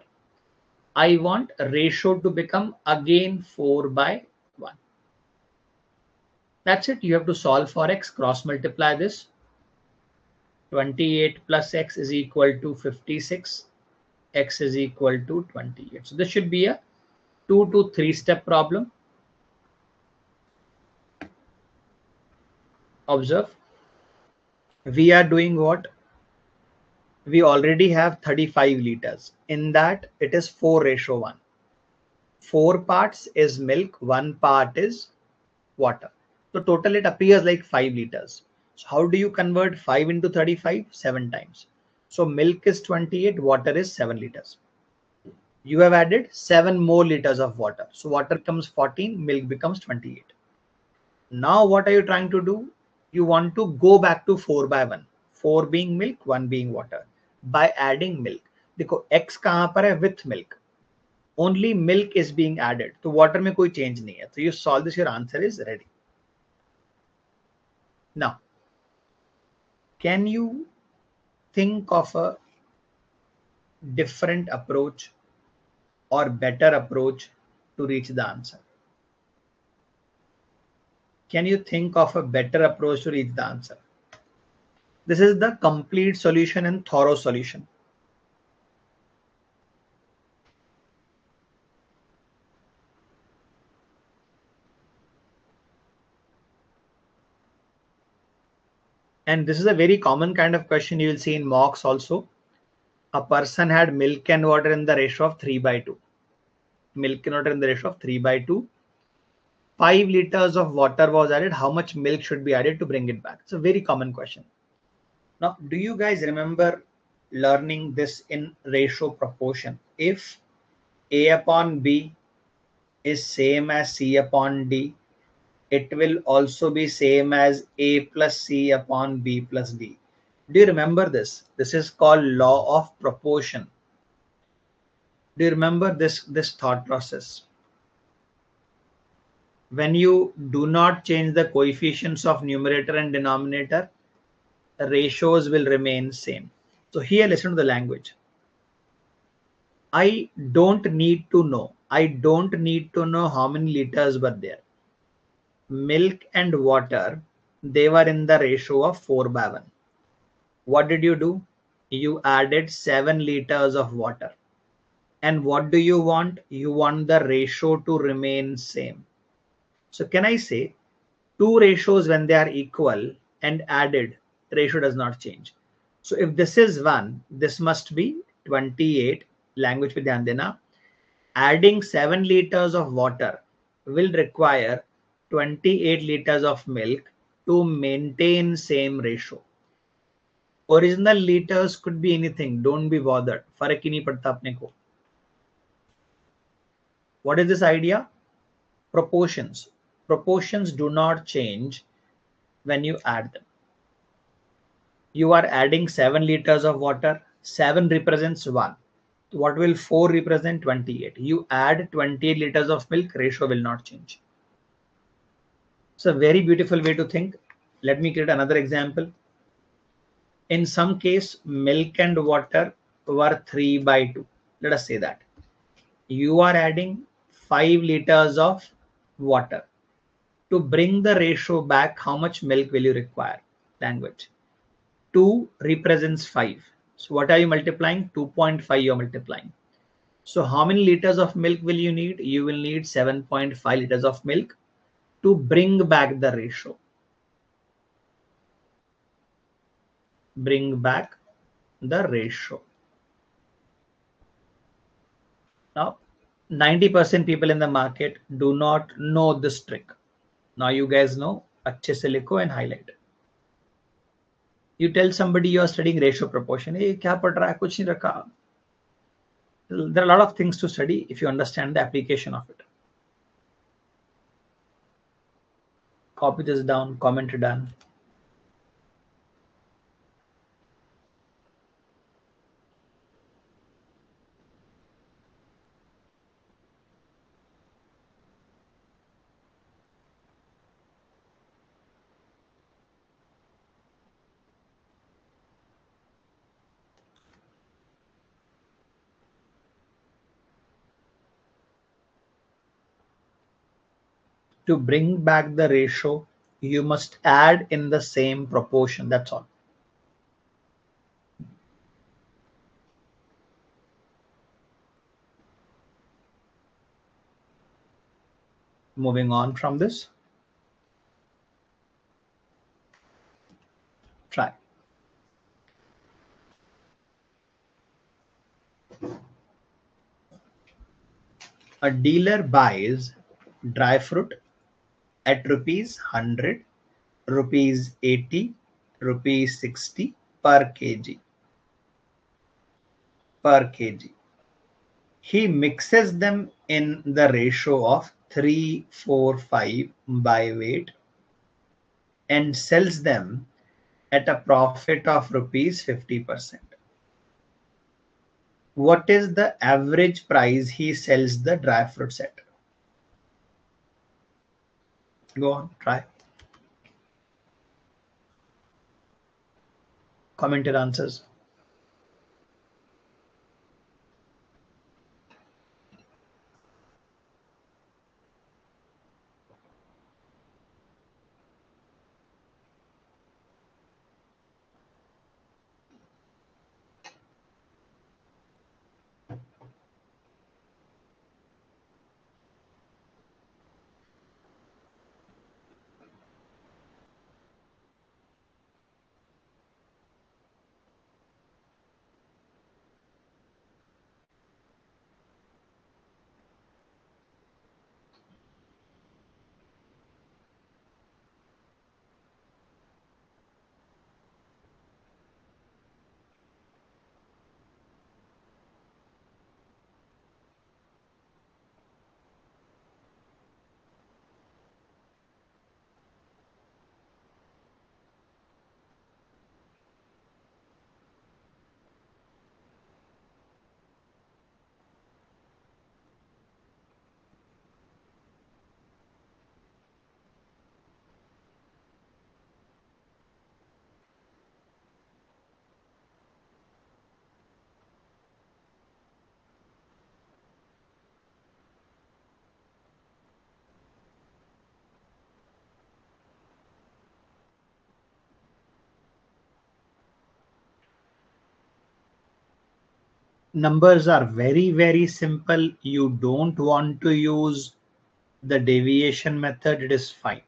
I want a ratio to become again 4:1. That's it. You have to solve for X, cross multiply this. 28 plus X is equal to 56. X is equal to 28. So this should be a 2 to 3 step problem. Observe. We are doing what? We already have 35 liters. In that, it is 4:1. 4 parts is milk, 1 part is water. So total it appears like 5 liters. So how do you convert 5 into 35? 7 times. So milk is 28, water is 7 liters. You have added 7 more liters of water. So water becomes 14, milk becomes 28. Now what are you trying to do? You want to go back to 4:1. 4 being milk, 1 being water. By adding milk. देखो X कहाँ पर है? With milk. Only milk is being added. तो water में कोई change नहीं है. So you solve this, your answer is ready. Now, can you think of a different approach or better approach to reach the answer? Can you think of a better approach to reach the answer? This is the complete solution and thorough solution. And this is a very common kind of question you will see in mocks also. A person had milk and water in the ratio of 3:2. Milk and water in the ratio of 3:2. 5 liters of water was added. How much milk should be added to bring it back? It's a very common question. Now, do you guys remember learning this in ratio proportion? If A upon B is same as C upon D, it will also be same as A plus C upon B plus D. Do you remember this? This is called law of proportion. Do you remember this thought process? When you do not change the coefficients of numerator and denominator, the ratios will remain same. So here, listen to the language. I don't need to know. I don't need to know how many liters were there. Milk and water, they were in the ratio of 4:1. What did you do? You added 7 liters of water. And what do you want? You want the ratio to remain same. So can I say two ratios when they are equal and added, ratio does not change. So if this is 1, this must be 28. Language पे ध्यान देना. adding 7 liters of water will require 28 liters of milk to maintain same ratio. Original liters could be anything. Don't be bothered. फर्क ही नहीं पड़ता अपने को. What is this idea? Proportions. Proportions do not change when you add them. You are adding 7 liters of water. 7 represents 1. What will 4 represent? 28. You add 28 liters of milk, ratio will not change. It's a very beautiful way to think. Let me create another example. In some case, milk and water were 3/2. Let us say that. You are adding 5 liters of water. To bring the ratio back, how much milk will you require? Language. 2 represents 5. So what are you multiplying? 2.5 you're multiplying. So how many liters of milk will you need? You will need 7.5 liters of milk to bring back the ratio. Bring back the ratio. Now, 90% people in the market do not know this trick. Now you guys know. अच्छे से लिखो and highlight. You tell somebody you are studying ratio proportion. Hey, क्या पढ़ रहा है? कुछ नहीं रखा. There are a lot of things to study if you understand the application of it. Copy this down, comment it down. To bring back the ratio, you must add in the same proportion. That's all. Moving on from this. Try. A dealer buys dry fruit at rupees 100, rupees 80, rupees 60 per kg. He mixes them in the ratio of 3:4:5 by weight and sells them at a profit of rupees 50%. What is the average price he sells the dry fruits at? Go on, try. Comment your answers. Numbers are very, very simple. You don't want to use the deviation method, it is fine.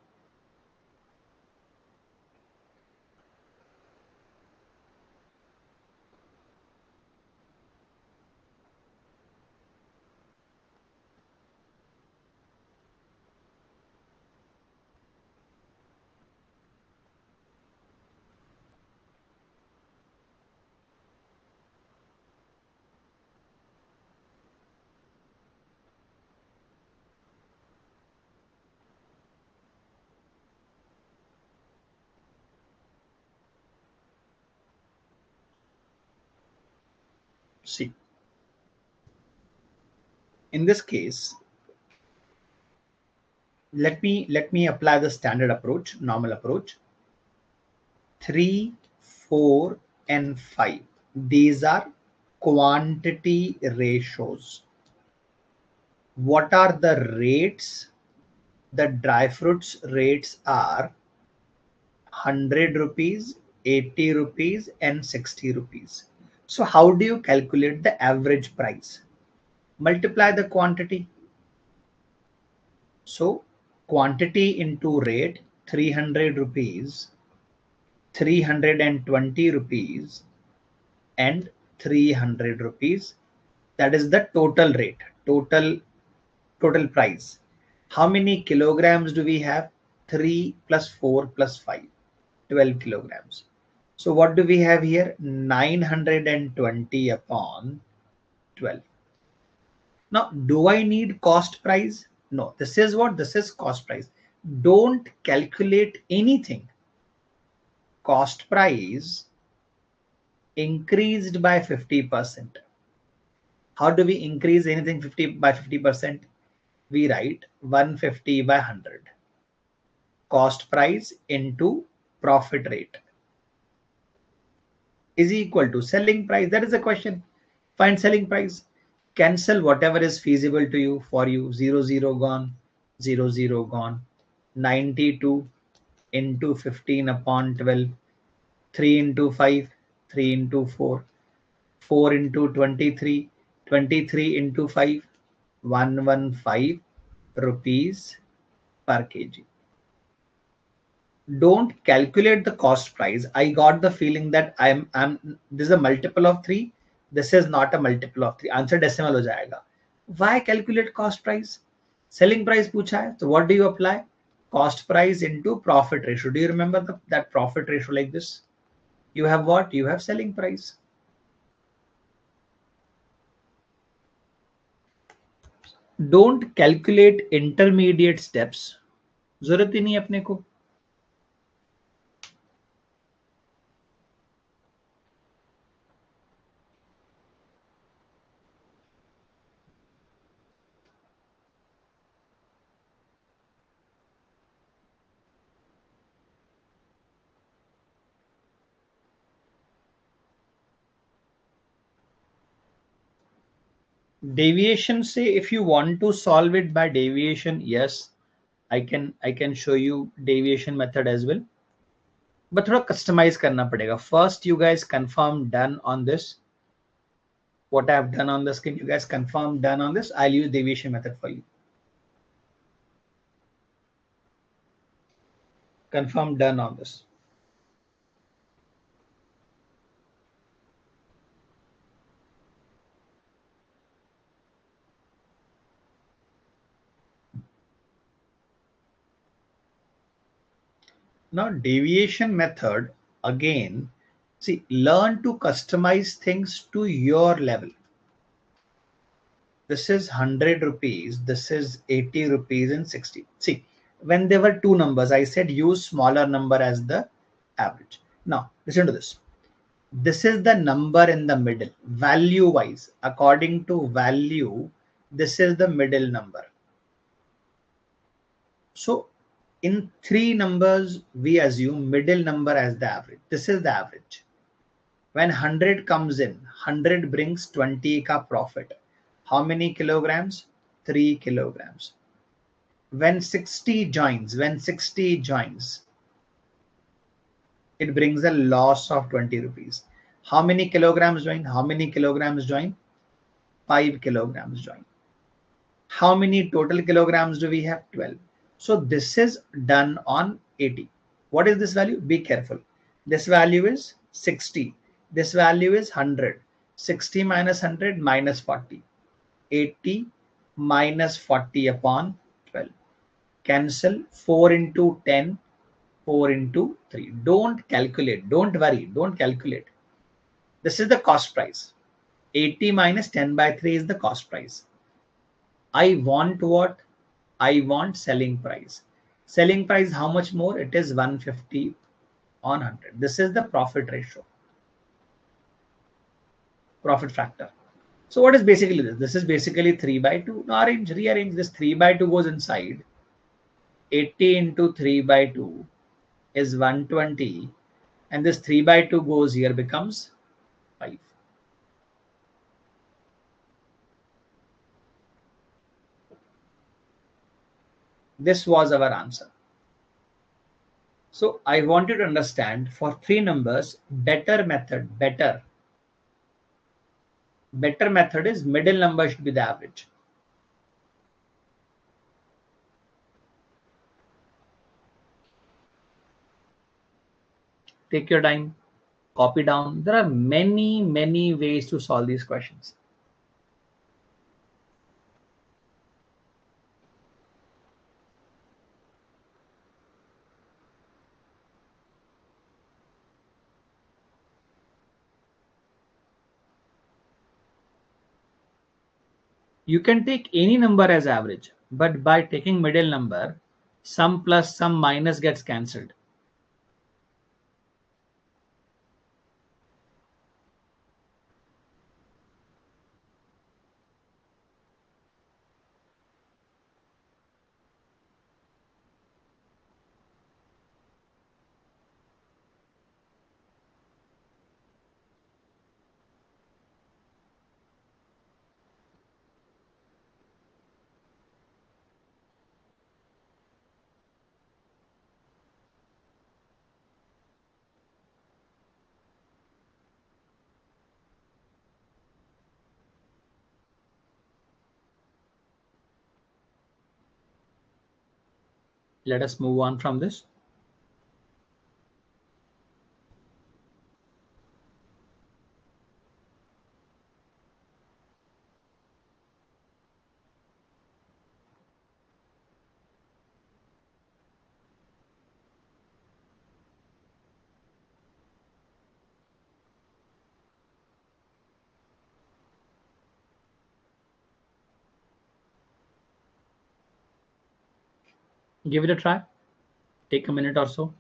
See, in this case, let me apply the standard approach, normal approach. 3, 4, and 5. These are quantity ratios. What are the rates? The dry fruits rates are 100 rupees, 80 rupees, and 60 rupees. So how do you calculate the average price? Multiply the quantity. So quantity into rate, 300 rupees, 320 rupees, and 300 rupees. That is the total rate, total price. How many kilograms do we have? 3 plus 4 plus 5, 12 kilograms. So what do we have here? 920 upon 12. Now, do I need cost price? No, this is what? This is cost price. Don't calculate anything. Cost price increased by 50%. How do we increase anything 50%? We write 150 by 100. Cost price into profit rate is equal to selling price. That is the question. Find selling price. Cancel whatever is feasible to you for you. 0, 0 gone, 0, 0 gone. 92 into 15 upon 12. 3 into 5, 3 into 4. 4 into 23, 23 into 5, 115 rupees per kg. Don't calculate the cost price. I got the feeling that I'm this is a multiple of 3. This is not a multiple of 3. Answer decimal हो जाएगा. Why calculate cost price? Selling price पूछा है. So what do you apply? Cost price into profit ratio. Do you remember that profit ratio like this? You have what? You have selling price. Don't calculate intermediate steps. जरूरत ही नहीं अपने को. Deviation, say if you want to solve it by deviation, yes, I can show you deviation method as well, but थोड़ा customize करना पड़ेगा. First you guys confirm done on this. What I have done on the screen, you guys confirm done on this. I'll use deviation method for you. Confirm done on this. Now deviation method, again, see, learn to customize things to your level. This is 100 rupees, this is 80 rupees and 60. See, when there were two numbers, I said use smaller number as the average. Now listen to this. This is the number in the middle, value wise. According to value, this is the middle number. So in three numbers, we assume middle number as the average. This is the average. When 100 comes in, 100 brings 20 ka profit. How many kilograms? 3 kilograms. When 60 joins, it brings a loss of 20 rupees. How many kilograms join? 5 kilograms join. How many total kilograms do we have? 12. So this is done on 80. What is this value? Be careful. This value is 60. This value is 100. 60 minus 100 minus 40. 80 minus 40 upon 12. Cancel 4 into 10, 4 into 3. Don't calculate. Don't worry. Don't calculate. This is the cost price. 80 minus 10 by 3 is the cost price. I want what? I want selling price. Selling price, how much more? It is 150 on 100. This is the profit ratio, profit factor. So what is basically this? This is basically 3 by 2. Now rearrange this. 3 by 2 goes inside. 80 into 3 by 2 is 120. And this 3 by 2 goes here, becomes 5. This was our answer. So I want you to understand, for 3 numbers, better method is middle number should be the average. Take your time, copy down. There are many ways to solve these questions. You can take any number as average, but by taking middle number, some plus some minus gets cancelled. Let us move on from this. Give it a try. Take a minute or so.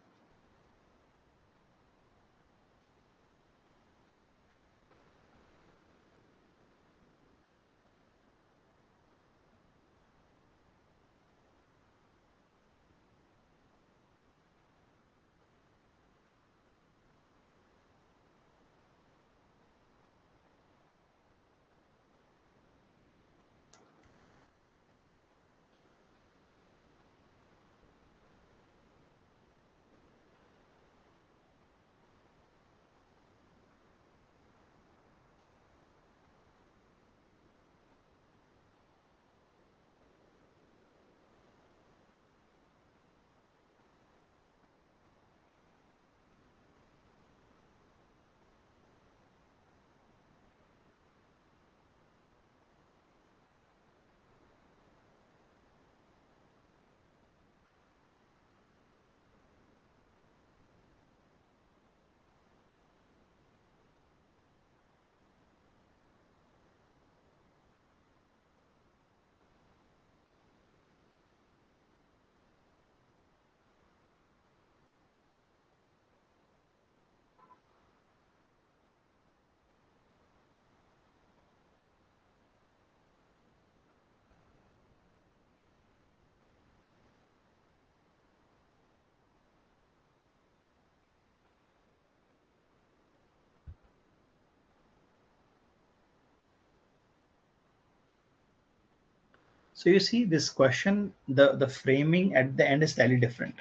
So you see this question, the framing at the end is slightly different.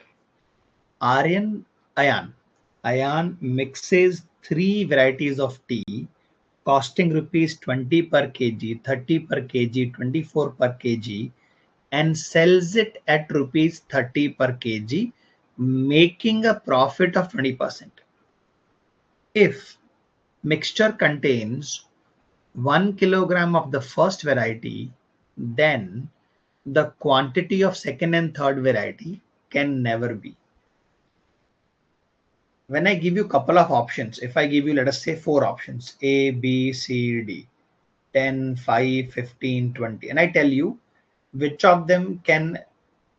Aryan, Ayan mixes 3 varieties of tea, costing rupees 20 per kg, 30 per kg, 24 per kg, and sells it at rupees 30 per kg, making a profit of 20%. If mixture contains 1 kilogram of the first variety, then the quantity of second and third variety can never be. When I give you a couple of options, if I give you, let us say 4 options, A, B, C, D, 10, 5, 15, 20, and I tell you which of them can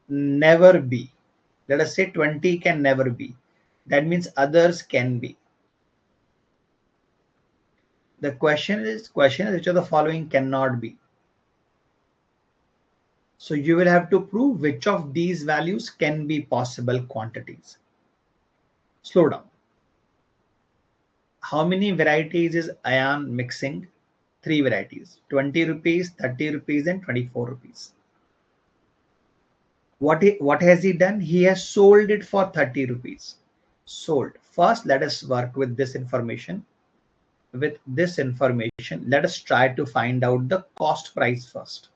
never be. Let us say 20 can never be. That means others can be. The question is which of the following cannot be. So you will have to prove which of these values can be possible quantities. Slow down. How many varieties is ion mixing? 3 varieties, 20 rupees, 30 rupees and 24 rupees. What has he done? He has sold it for 30 rupees. Sold. First, let us work with this information. With this information, let us try to find out the cost price first.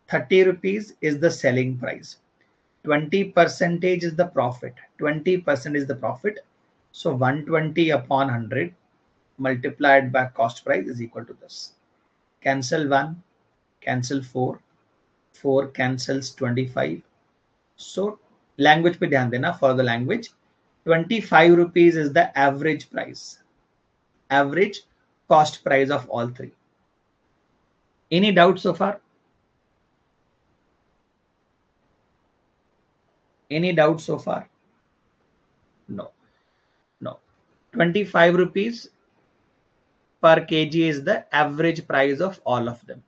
30 rupees is the selling price. 20% is the profit. 20% is the profit. So 120 upon 100 multiplied by cost price is equal to this. Cancel 1, cancel 4, 4 cancels 25. So language पे ध्यान देना. For the language, 25 rupees is the average price. Average cost price of all three. Any doubt so far? Any doubt so far? No. No. 25 rupees per kg is the average price of all of them.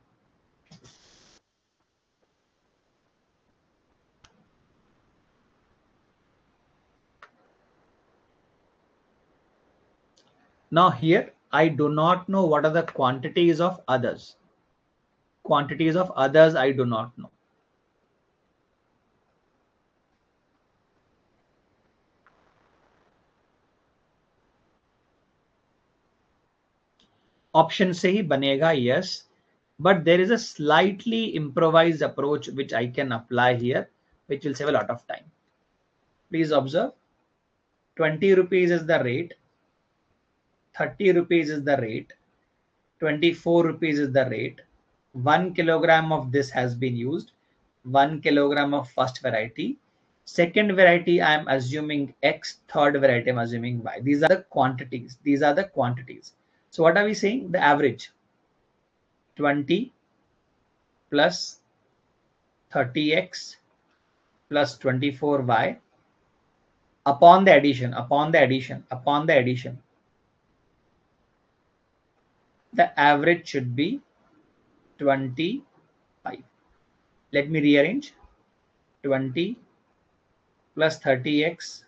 Now here, I do not know what are the quantities of others. Quantities of others, I do not know. Option से ही बनेगा, yes. But there is a slightly improvised approach which I can apply here, which will save a lot of time. Please observe. 20 rupees is the rate. 30 rupees is the rate. 24 rupees is the rate. 1 kilogram of this has been used. 1 kilogram of first variety. Second variety, I am assuming X. Third variety, I am assuming Y. These are the quantities. These are the quantities. So what are we saying? The average. 20 plus 30x plus 24y upon the addition, the average should be 25. Let me rearrange. 20 plus 30x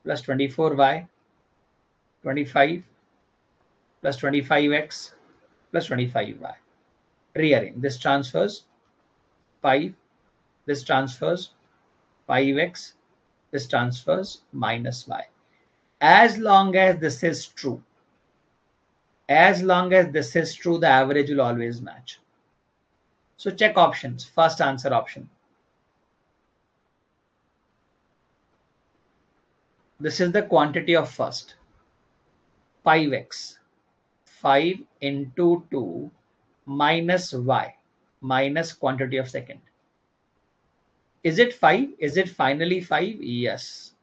plus 24y, 25 plus 25x plus 25y. Rearrange. This transfers 5, this transfers 5x, this transfers minus y. As long as this is true, the average will always match. So check options. First answer option. This is the quantity of first. 5x. 5 into 2 minus y minus quantity of second. Is it 5? Is it finally 5? Yes.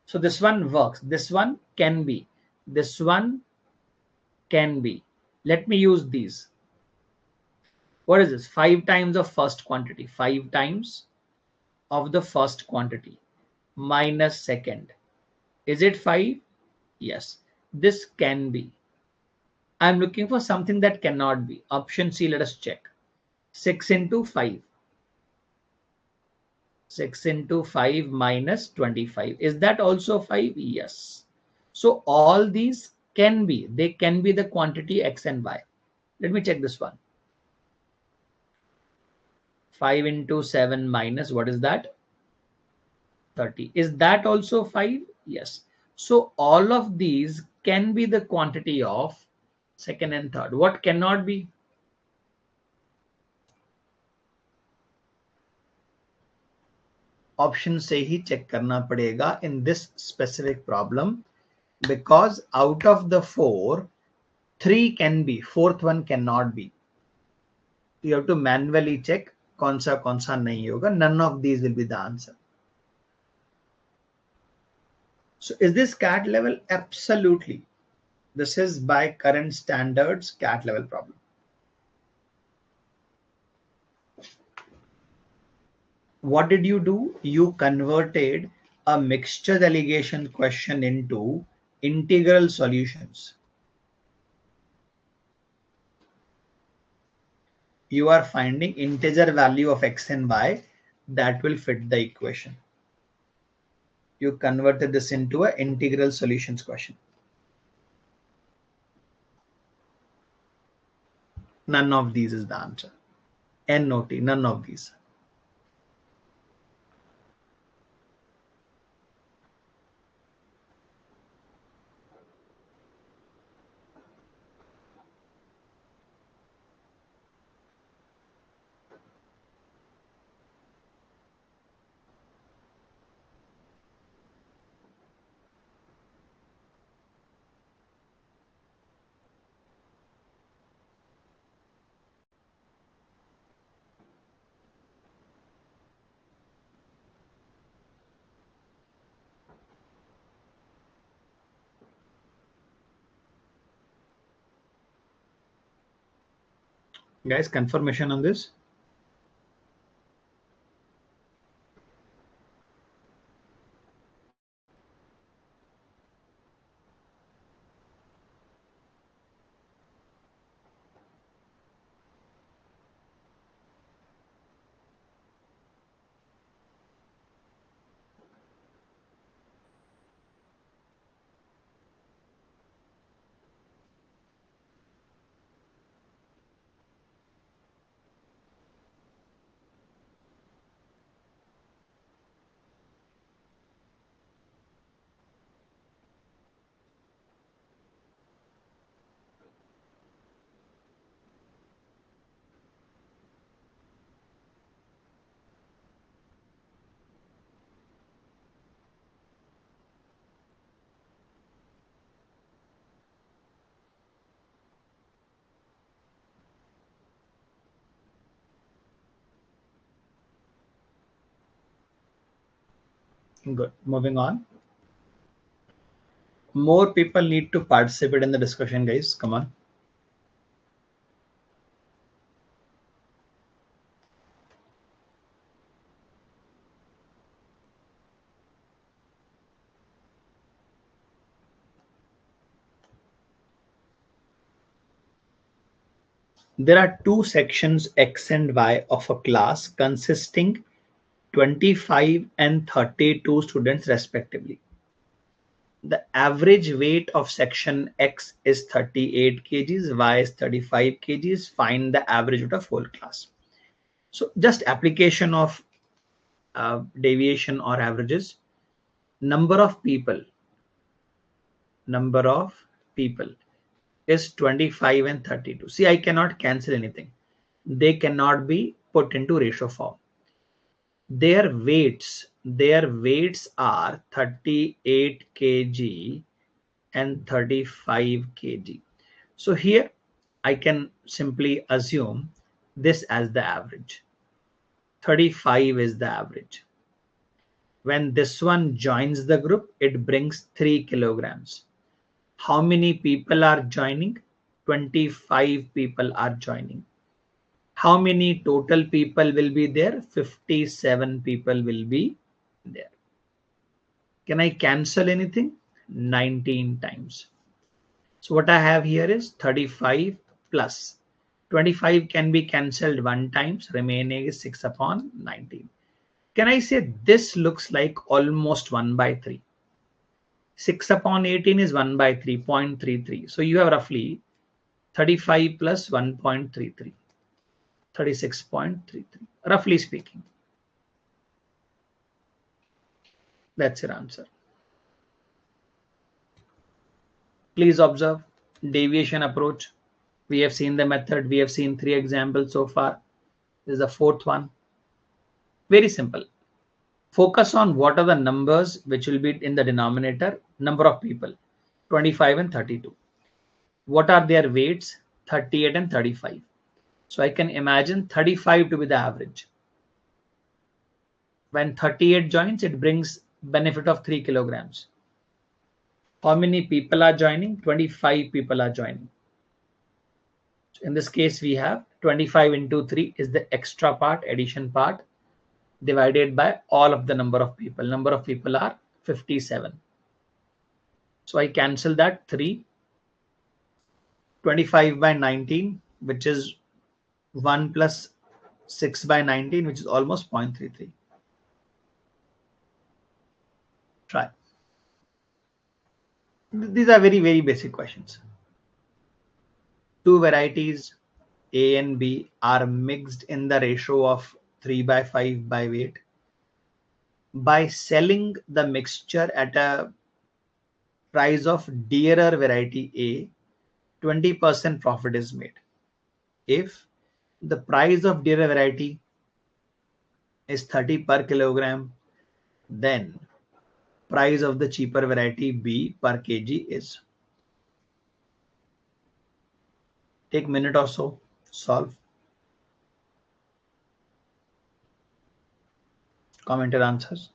So this one works. This one can be. This one can be. Let me use these. What is this? 5 times of first quantity. 5 times of the first quantity minus second. Is it 5? Yes. This can be. I'm looking for something that cannot be. Option C, let us check. 6 into 5. 6 into 5 minus 25. Is that also 5? Yes. So all these can be. They can be the quantity X and Y. Let me check this one. 5 into 7 minus, what is that? 30. Is that also 5? Yes. So all of these can be the quantity of second and third. What cannot be? Option से ही check करना पड़ेगा in this specific problem, because out of the 4, 3 can be, fourth one cannot be. You have to manually check कौन सा नहीं होगा. None of these will be the answer. So is this CAT level? Absolutely. This is by current standards CAT level problem. What did you do? You converted a mixture delegation question into integral solutions. you are finding integer value of x and y that will fit the equation. You converted this into an integral solutions question. None of these is the answer. NOT, none of these. Guys, confirmation on this? Good. Moving on. More people need to participate in the discussion, guys. Come on. There are two sections X and Y of a class consisting 25 and 32 students respectively. The average weight of section X is 38 kgs, Y is 35 kgs. Find the average weight of whole class. So just application of deviation or averages. Number of people is 25 and 32. See, I cannot cancel anything. They cannot be put into ratio form. Their weights are 38 kg and 35 kg. So here I can simply assume this as the average. 35 is the average. When this one joins the group, it brings 3 kilograms. How many people are joining? 25 people are joining. How many total people will be there? 57 people will be there. Can I cancel anything? 19 times. So what I have here is 35 plus 25 can be cancelled one times, remaining is 6 upon 19. Can I say this looks like almost 1 by 3? 6 upon 18 is 1 by 3.33. So you have roughly 35 plus 1.33, 36.33, roughly speaking. That's your answer. Please observe deviation approach. We have seen the method. We have seen 3 examples so far. This is the 4th one. Very simple. Focus on what are the numbers which will be in the denominator. Number of people, 25 and 32. What are their weights? 38 and 35. So I can imagine 35 to be the average. When 38 joins, it brings benefit of 3 kilograms. How many people are joining? 25 people are joining. So in this case, we have 25 into 3 is the extra part, addition part, divided by all of the number of people. Number of people are 57. So I cancel that 3. 25 by 19, which is 1 plus 6 by 19, which is almost 0.33. Try. These are very, very basic questions. Two varieties A and B are mixed in the ratio of 3 by 5 by weight. By selling the mixture at a price of dearer variety A, 20% profit is made. If the price of dearer variety is 30 per kilogram, then price of the cheaper variety B per kg is. Take minute or so, solve. Comment your answers.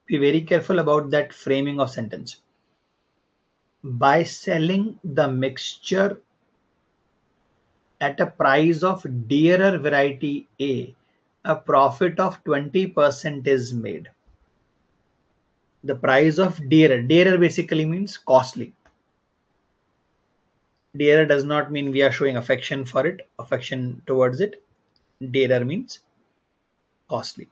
Be very careful about that framing of sentence. By selling the mixture at a price of dearer variety a profit of 20% is made. The price of dearer basically means costly. Dearer does not mean we are showing affection for it, affection towards it. Dearer means costly.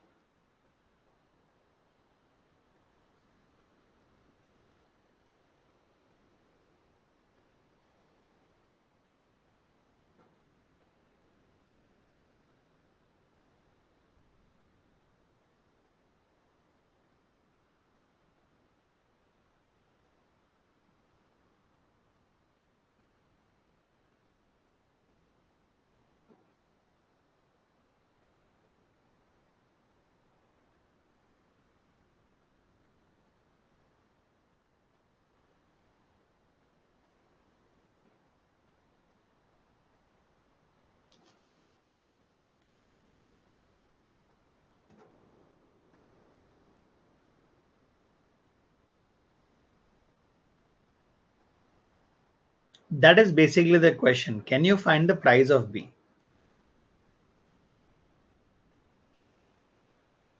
That is basically the question. Can you find the price of B?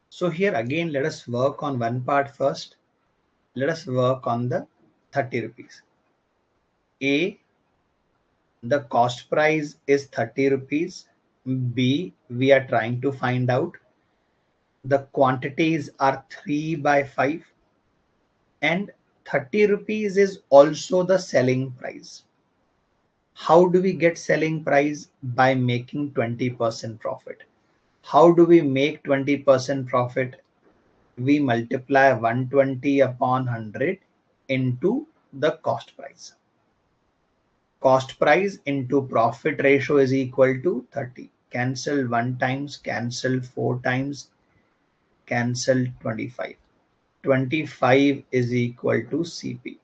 So here again, let us work on one part first. Let us work on the 30 rupees. A, the cost price is 30 rupees. B, we are trying to find out. The quantities are 3 by 5. And 30 rupees is also the selling price. How do we get selling price? By making 20% profit. How do we make 20% profit? We multiply 120 upon 100 into the cost price. Cost price into profit ratio is equal to 30. Cancel 1 times, cancel 4 times, cancel 25. 25 is equal to CP.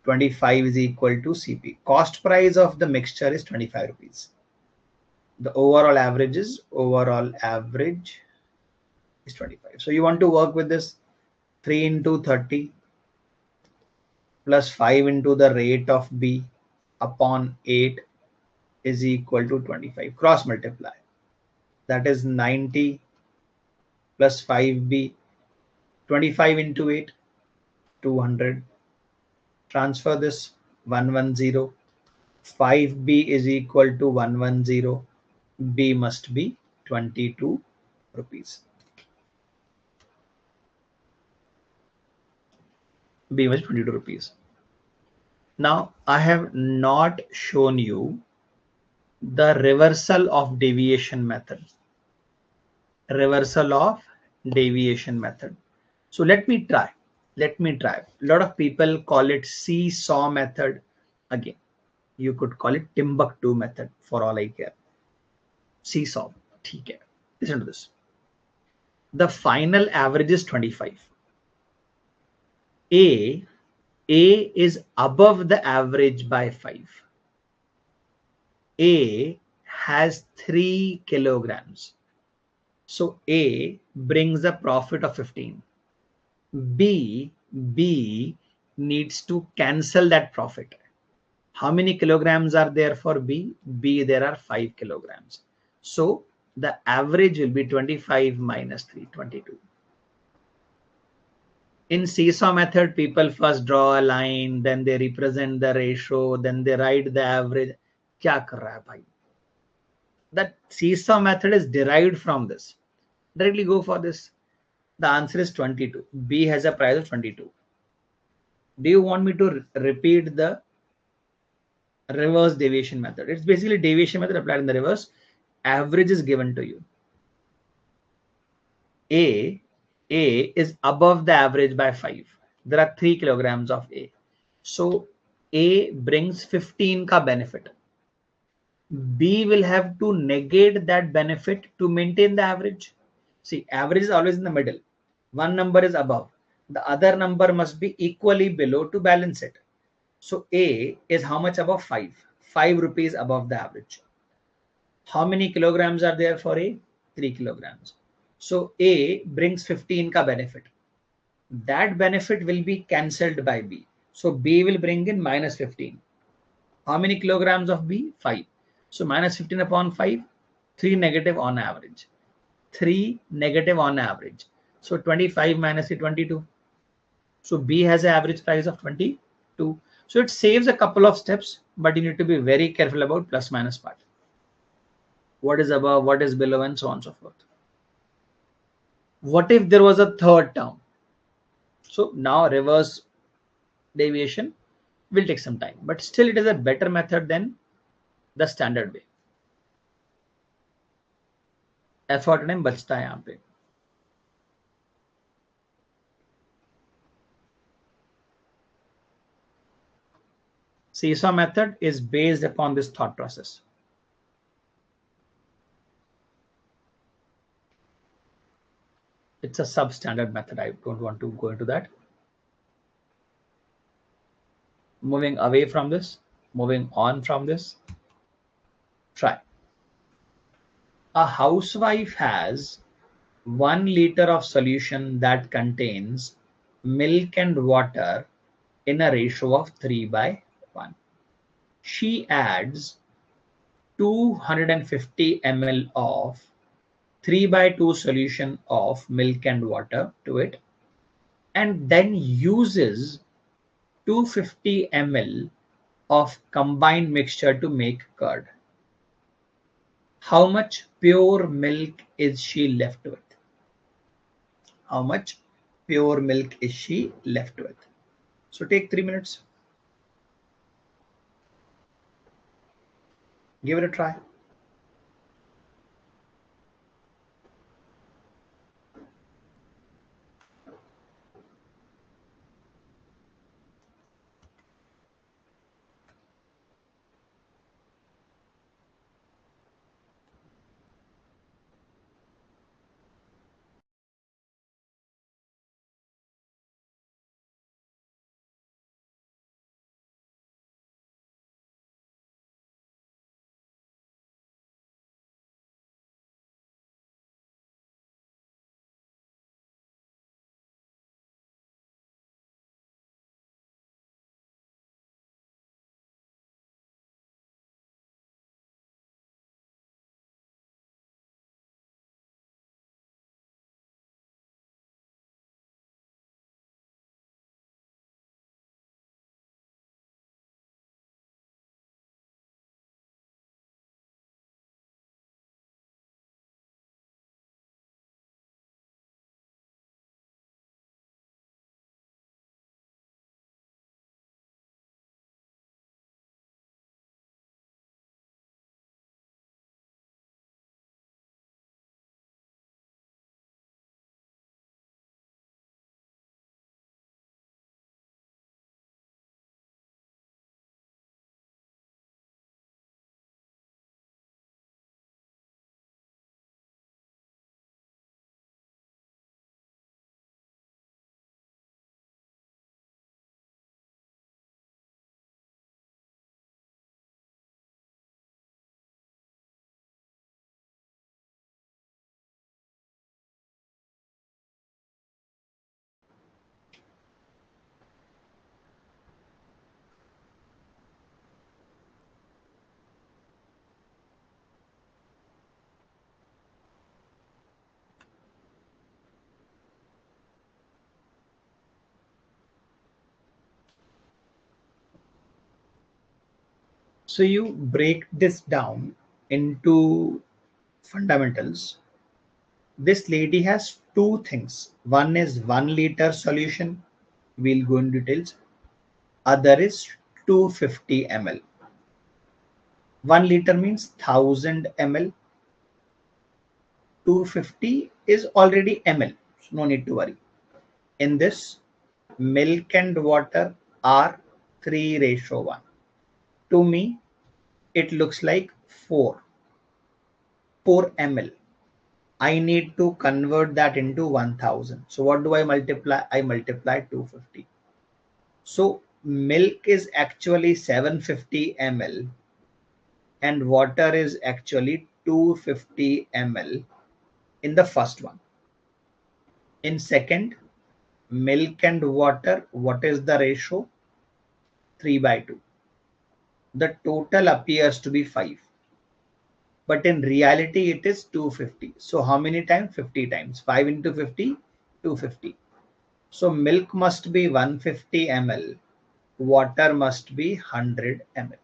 25 is equal to CP. Cost price of the mixture is 25 rupees. The overall average is 25. So you want to work with this 3 into 30 plus 5 into the rate of B upon 8 is equal to 25. Cross multiply. That is 90 plus 5B. 25 into 8, 200. Transfer this 110. 5B is equal to 110. B must be 22 rupees. B was 22 rupees. Now I have not shown you the reversal of deviation method. Reversal of deviation method. So let me try. A lot of people call it seesaw method. Again, you could call it Timbuktu method for all I care. Seesaw. Okay. Listen to this. The final average is 25. A is above the average by 5. A has 3 kilograms. So A brings a profit of 15. B needs to cancel that profit. How many kilograms are there for B? B, there are 5 kilograms. So the average will be 25 minus 3, 22. In seesaw method, people first draw a line, then they represent the ratio, then they write the average. क्या कर रहा है भाई? That seesaw method is derived from this. Directly go for this. The answer is 22. B has a price of 22. Do you want me to repeat the reverse deviation method? It's basically deviation method applied in the reverse. Average is given to you. A is above the average by 5. There are 3 kilograms of A. So A brings 15 ka benefit. B will have to negate that benefit to maintain the average. See, average is always in the middle. One number is above. The other number must be equally below to balance it. So A is how much above? 5. 5 rupees above the average. How many kilograms are there for A? 3 kilograms. So A brings 15 ka benefit. That benefit will be cancelled by B. So B will bring in minus 15. How many kilograms of B? 5. So minus 15 upon 5, 3 negative on average. 3 negative on average. So 25 minus 22. So B has an average price of 22. So it saves a couple of steps, but you need to be very careful about plus minus part. What is above, what is below, and so on and so forth. What if there was a third term? So now reverse deviation will take some time, but still it is a better method than the standard way. Effort time बचता है यहाँ पे. Seesaw method is based upon this thought process. It's a substandard method. I don't want to go into that. Moving away from this, moving on from this. Try. A housewife has 1 liter of solution that contains milk and water in a ratio of 3:1. She adds 250 ml of 3:2 solution of milk and water to it, and then uses 250 ml of combined mixture to make curd. How much pure milk is she left with? How much pure milk is she left with? So take 3 minutes. Give it a try. So you break this down into fundamentals. This lady has two things. One is 1 liter solution. We'll go in details. Other is 250 ml. 1 liter means 1000 ml. 250 is already ml. So no need to worry. In this, milk and water are 3:1. To me, it looks like 4 ml. I need to convert that into 1000. So what do I multiply? I multiply 250. So milk is actually 750 ml and water is actually 250 ml in the first one. In second, milk and water, what is the ratio? 3/2. The total appears to be 5. But in reality, it is 250. So how many times? 50 times. 5 into 50, 250. So milk must be 150 ml. Water must be 100 ml.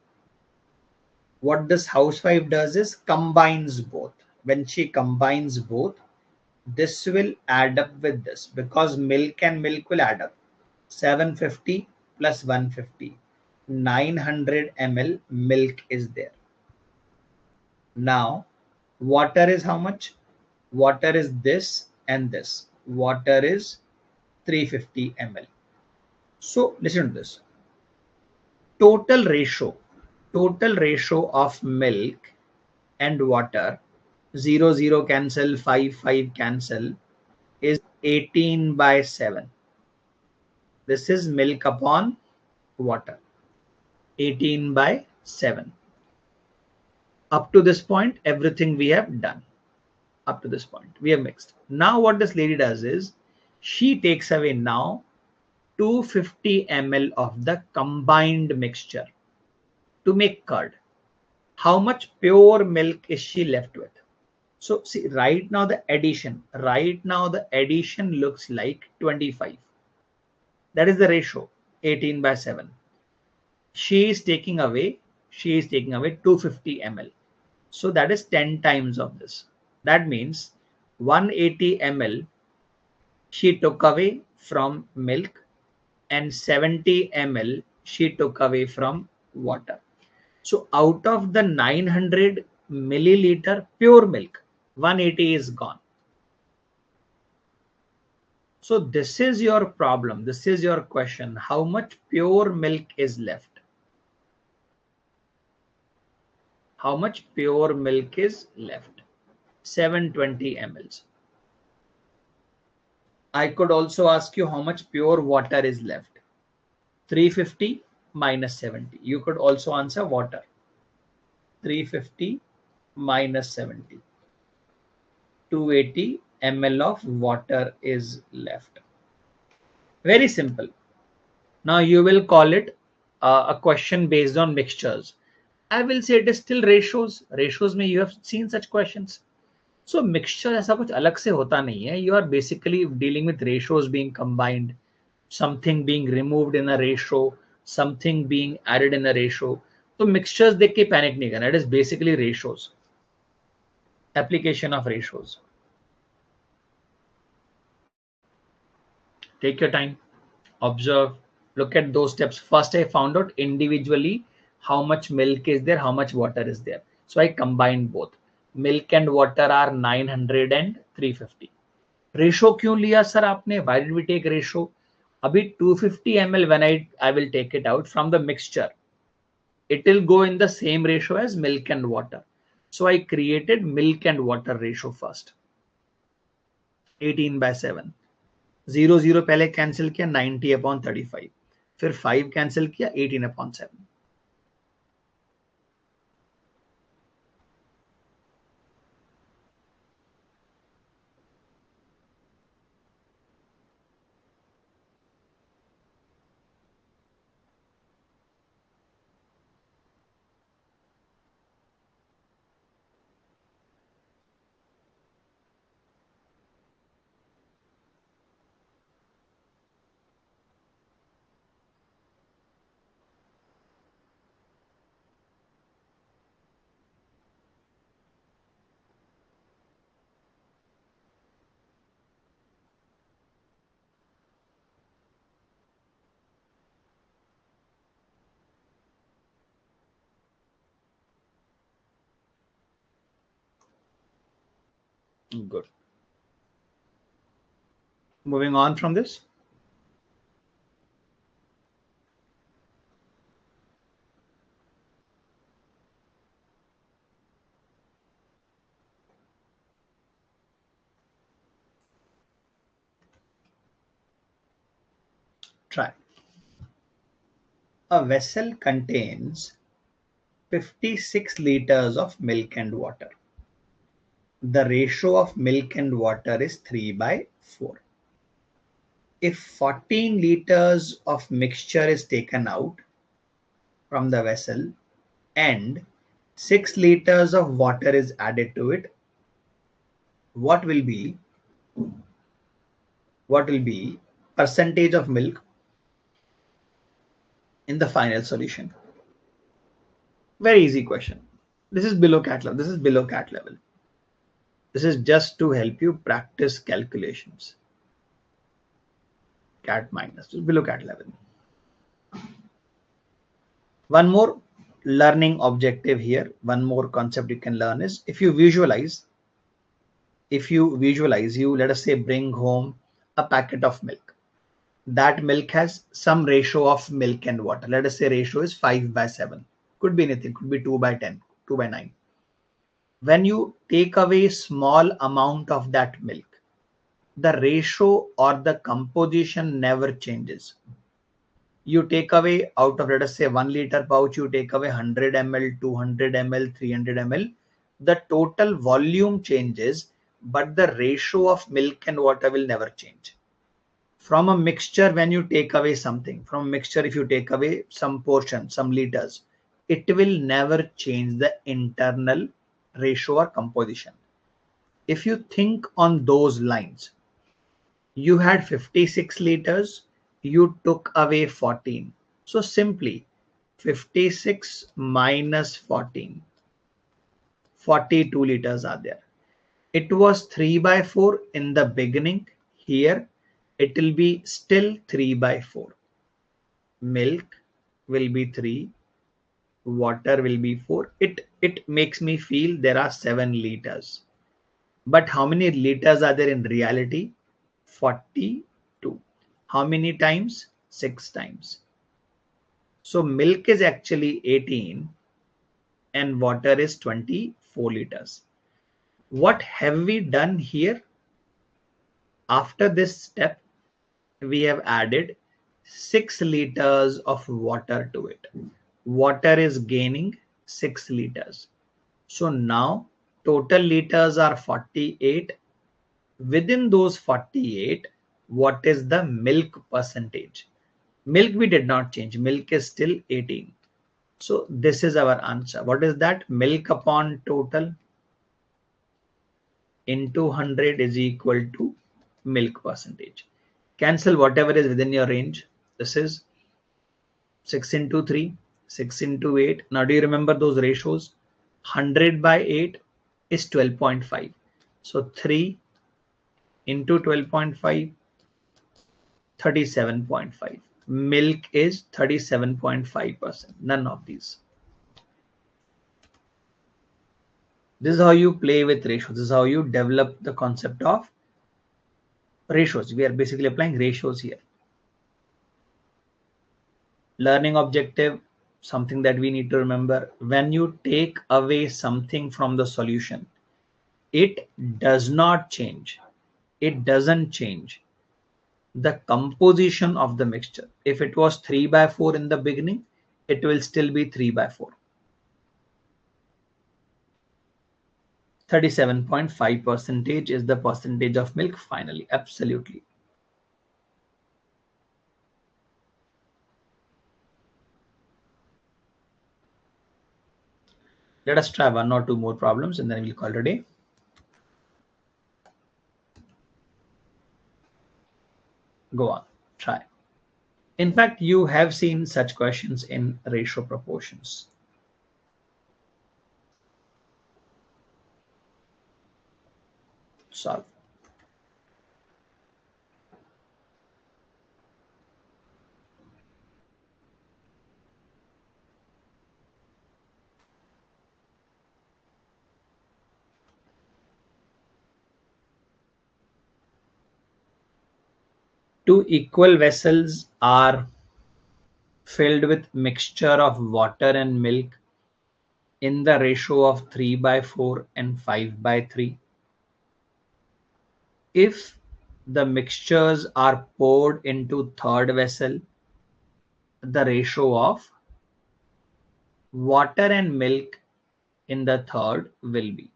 What this housewife does is combines both. When she combines both, this will add up with this because milk and milk will add up. 750 plus 150. 900 ml milk is there. Now, water is how much? Water is this and this. Water is 350 ml. So listen to this. Total ratio of milk and water, 0 0 cancel, 5 5 cancel, is 18/7. This is milk upon water. 18/7. Up to this point, everything we have done. Up to this point, we have mixed. Now what this lady does is she takes away now 250 ml of the combined mixture to make curd. How much pure milk is she left with? So see, right now the addition looks like 25. That is the ratio, 18/7. She is taking away 250 ml. So that is 10 times of this. That means 180 ml she took away from milk and 70 ml she took away from water. So out of the 900 milliliter pure milk, 180 is gone. So this is your problem. This is your question. How much pure milk is left? How much pure milk is left? 720 ml. I could also ask you how much pure water is left. 350 minus 70. You could also answer water. 350 minus 70. 280 ml of water is left. Very simple. Now you will call it a question based on mixtures. I will say it is still ratios. Ratios में you have seen such questions. So mixture ऐसा कुछ अलग से होता नहीं है. You are basically dealing with ratios being combined, something being removed in a ratio, something being added in a ratio. तो mixtures देख के panic नहीं करना. It is basically ratios. Application of ratios. Take your time, observe, look at those steps. First, I found out individually how much milk is there, how much water is there. So I combined both. Milk and water are 900 and 350. Ratio क्यों लिया sir आपने? Why did we take ratio? अभी 250 ml when I will take it out from the mixture, it will go in the same ratio as milk and water. So I created milk and water ratio first. 18/7. 0 0 पहले cancel किया, 90/35. फिर 5 cancel किया, 18/7. Good. Moving on from this. Try. A vessel contains 56 liters of milk and water. The ratio of milk and water is 3/4. If 14 liters of mixture is taken out from the vessel and 6 liters of water is added to it, what will be percentage of milk in the final solution? Very easy question. This is below cat level. This is below cat level. This is just to help you practice calculations. Cat minus, below cat level. One more learning objective here, one more concept you can learn is if you visualize, you let us say bring home a packet of milk. That milk has some ratio of milk and water. Let us say ratio is 5/7. Could be anything, could be 2/10, 2/9. When you take away small amount of that milk, the ratio or the composition never changes. You take away out of, let us say, 1 liter pouch, you take away 100 ml, 200 ml, 300 ml. The total volume changes, but the ratio of milk and water will never change. From a mixture, when you take away something, from a mixture, if you take away some portion, some liters, it will never change the internal ratio or composition. If you think on those lines, you had 56 liters, you took away 14. So simply 56 minus 14, 42 liters are there. It was 3/4 in the beginning. Here it will be still 3/4. Milk will be 3, water will be 4. It makes me feel there are 7 liters. But how many liters are there in reality? 42. How many times? 6 times. So milk is actually 18 and water is 24 liters. What have we done here? After this step, we have added 6 liters of water to it. Water is gaining 6 liters. So now total liters are 48. Within those 48, what is the milk percentage? Milk we did not change. Milk is still 18. So this is our answer. What is that? Milk upon total into 100 is equal to milk percentage. Cancel whatever is within your range. This is 6 into 3, 6 into 8. Now do you remember those ratios? 100/8 is 12.5. So 3 into 12.5, 37.5. Milk is 37.5%. None of these. This is how you play with ratios. This is how you develop the concept of ratios. We are basically applying ratios here. Learning objective, something that we need to remember. When you take away something from the solution, it does not change. It doesn't change the composition of the mixture. If it was 3/4 in the beginning, it will still be 3/4. 37.5% is the percentage of milk finally. Absolutely. Let us try 1 or 2 more problems and then we'll call it a day. Go on, try. In fact, you have seen such questions in ratio proportions. Solve. Two equal vessels are filled with mixture of water and milk in the ratio of 3/4 and 5/3. If the mixtures are poured into third vessel, the ratio of water and milk in the third will be.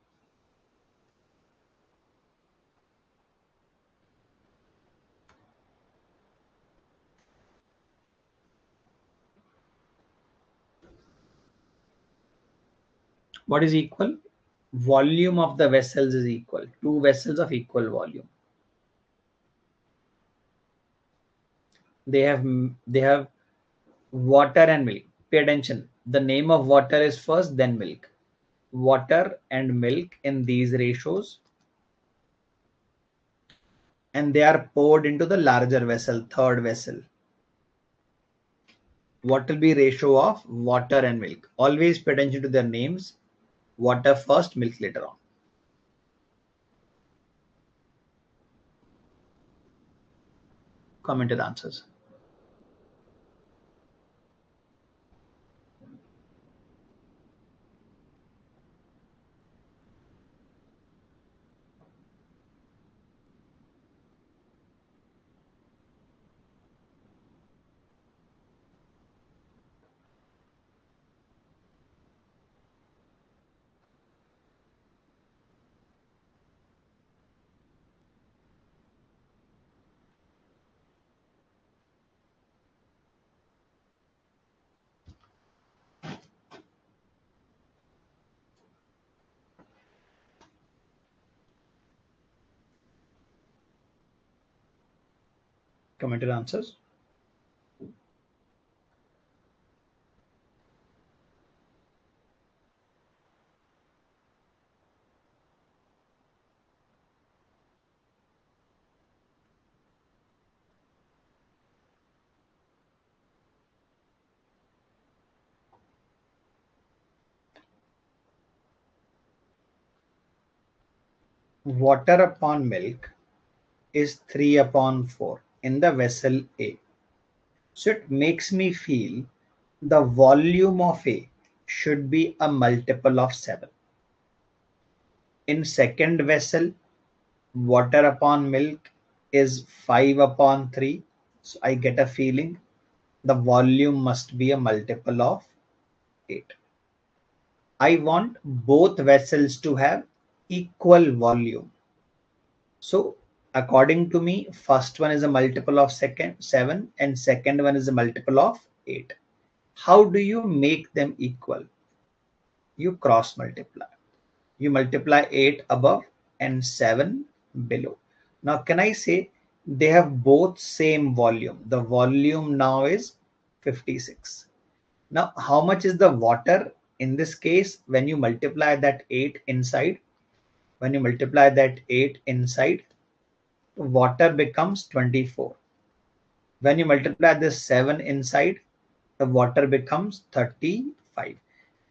What is equal? Volume of the vessels is equal. Two vessels of equal volume. They have water and milk. Pay attention. The name of water is first, then milk. Water and milk in these ratios, and they are poured into the larger vessel, third vessel. What will be ratio of water and milk? Always pay attention to their names. Water first, milk later on. Comment with answers. Comment with answers. Water upon milk is 3/4 in the vessel A. So it makes me feel the volume of A should be a multiple of 7. In second vessel, water upon milk is 5/3. So I get a feeling the volume must be a multiple of 8. I want both vessels to have equal volume. So according to me, first one is a multiple of second 7 and second one is a multiple of 8. How do you make them equal? You cross multiply. You multiply 8 above and 7 below. Now can I say they have both same volume? The volume now is 56. Now how much is the water? In this case, when you multiply that 8 inside, water becomes 24. When you multiply this 7 inside, the water becomes 35.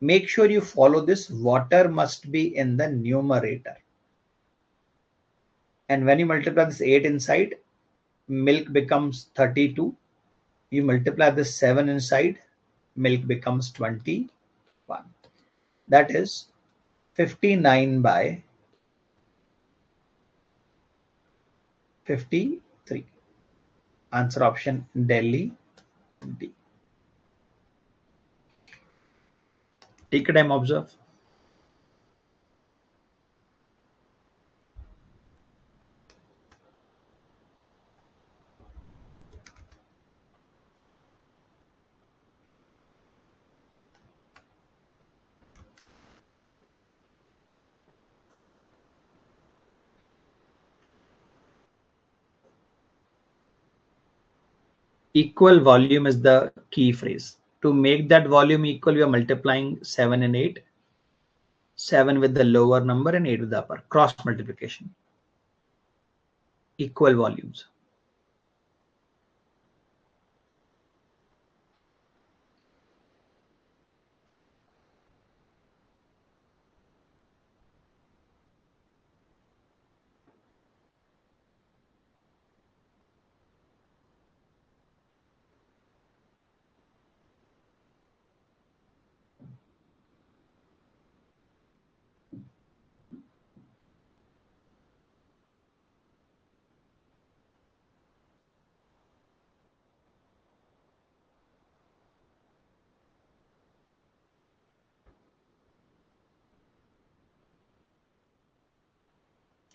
Make sure you follow this. Water must be in the numerator. And when you multiply this 8 inside, milk becomes 32. You multiply this 7 inside, milk becomes 21. That is 59 by 53. Answer option Delhi D. Take a time, observe. Equal volume is the key phrase. To make that volume equal, we are multiplying 7 and 8. 7 with the lower number and 8 with the upper. Cross multiplication. Equal volumes.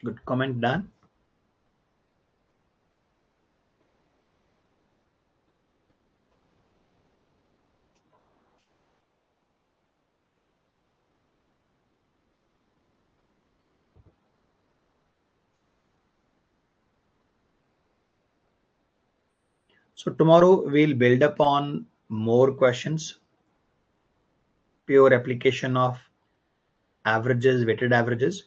Good. Comment done. So tomorrow we'll build upon more questions, pure application of averages, weighted averages,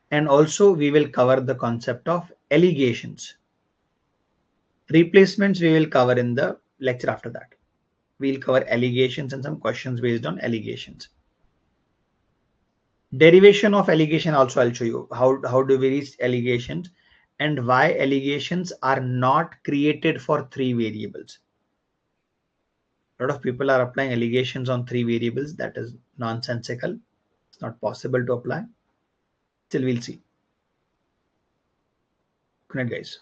and also we will cover the concept of allegations. Replacements we will cover in the lecture after that. We'll cover allegations and some questions based on allegations. Derivation of allegation also I'll show you. How do we reach allegations and why allegations are not created for 3 variables. A lot of people are applying allegations on 3 variables. That is nonsensical. It's not possible to apply. Still we'll see. Good night, guys.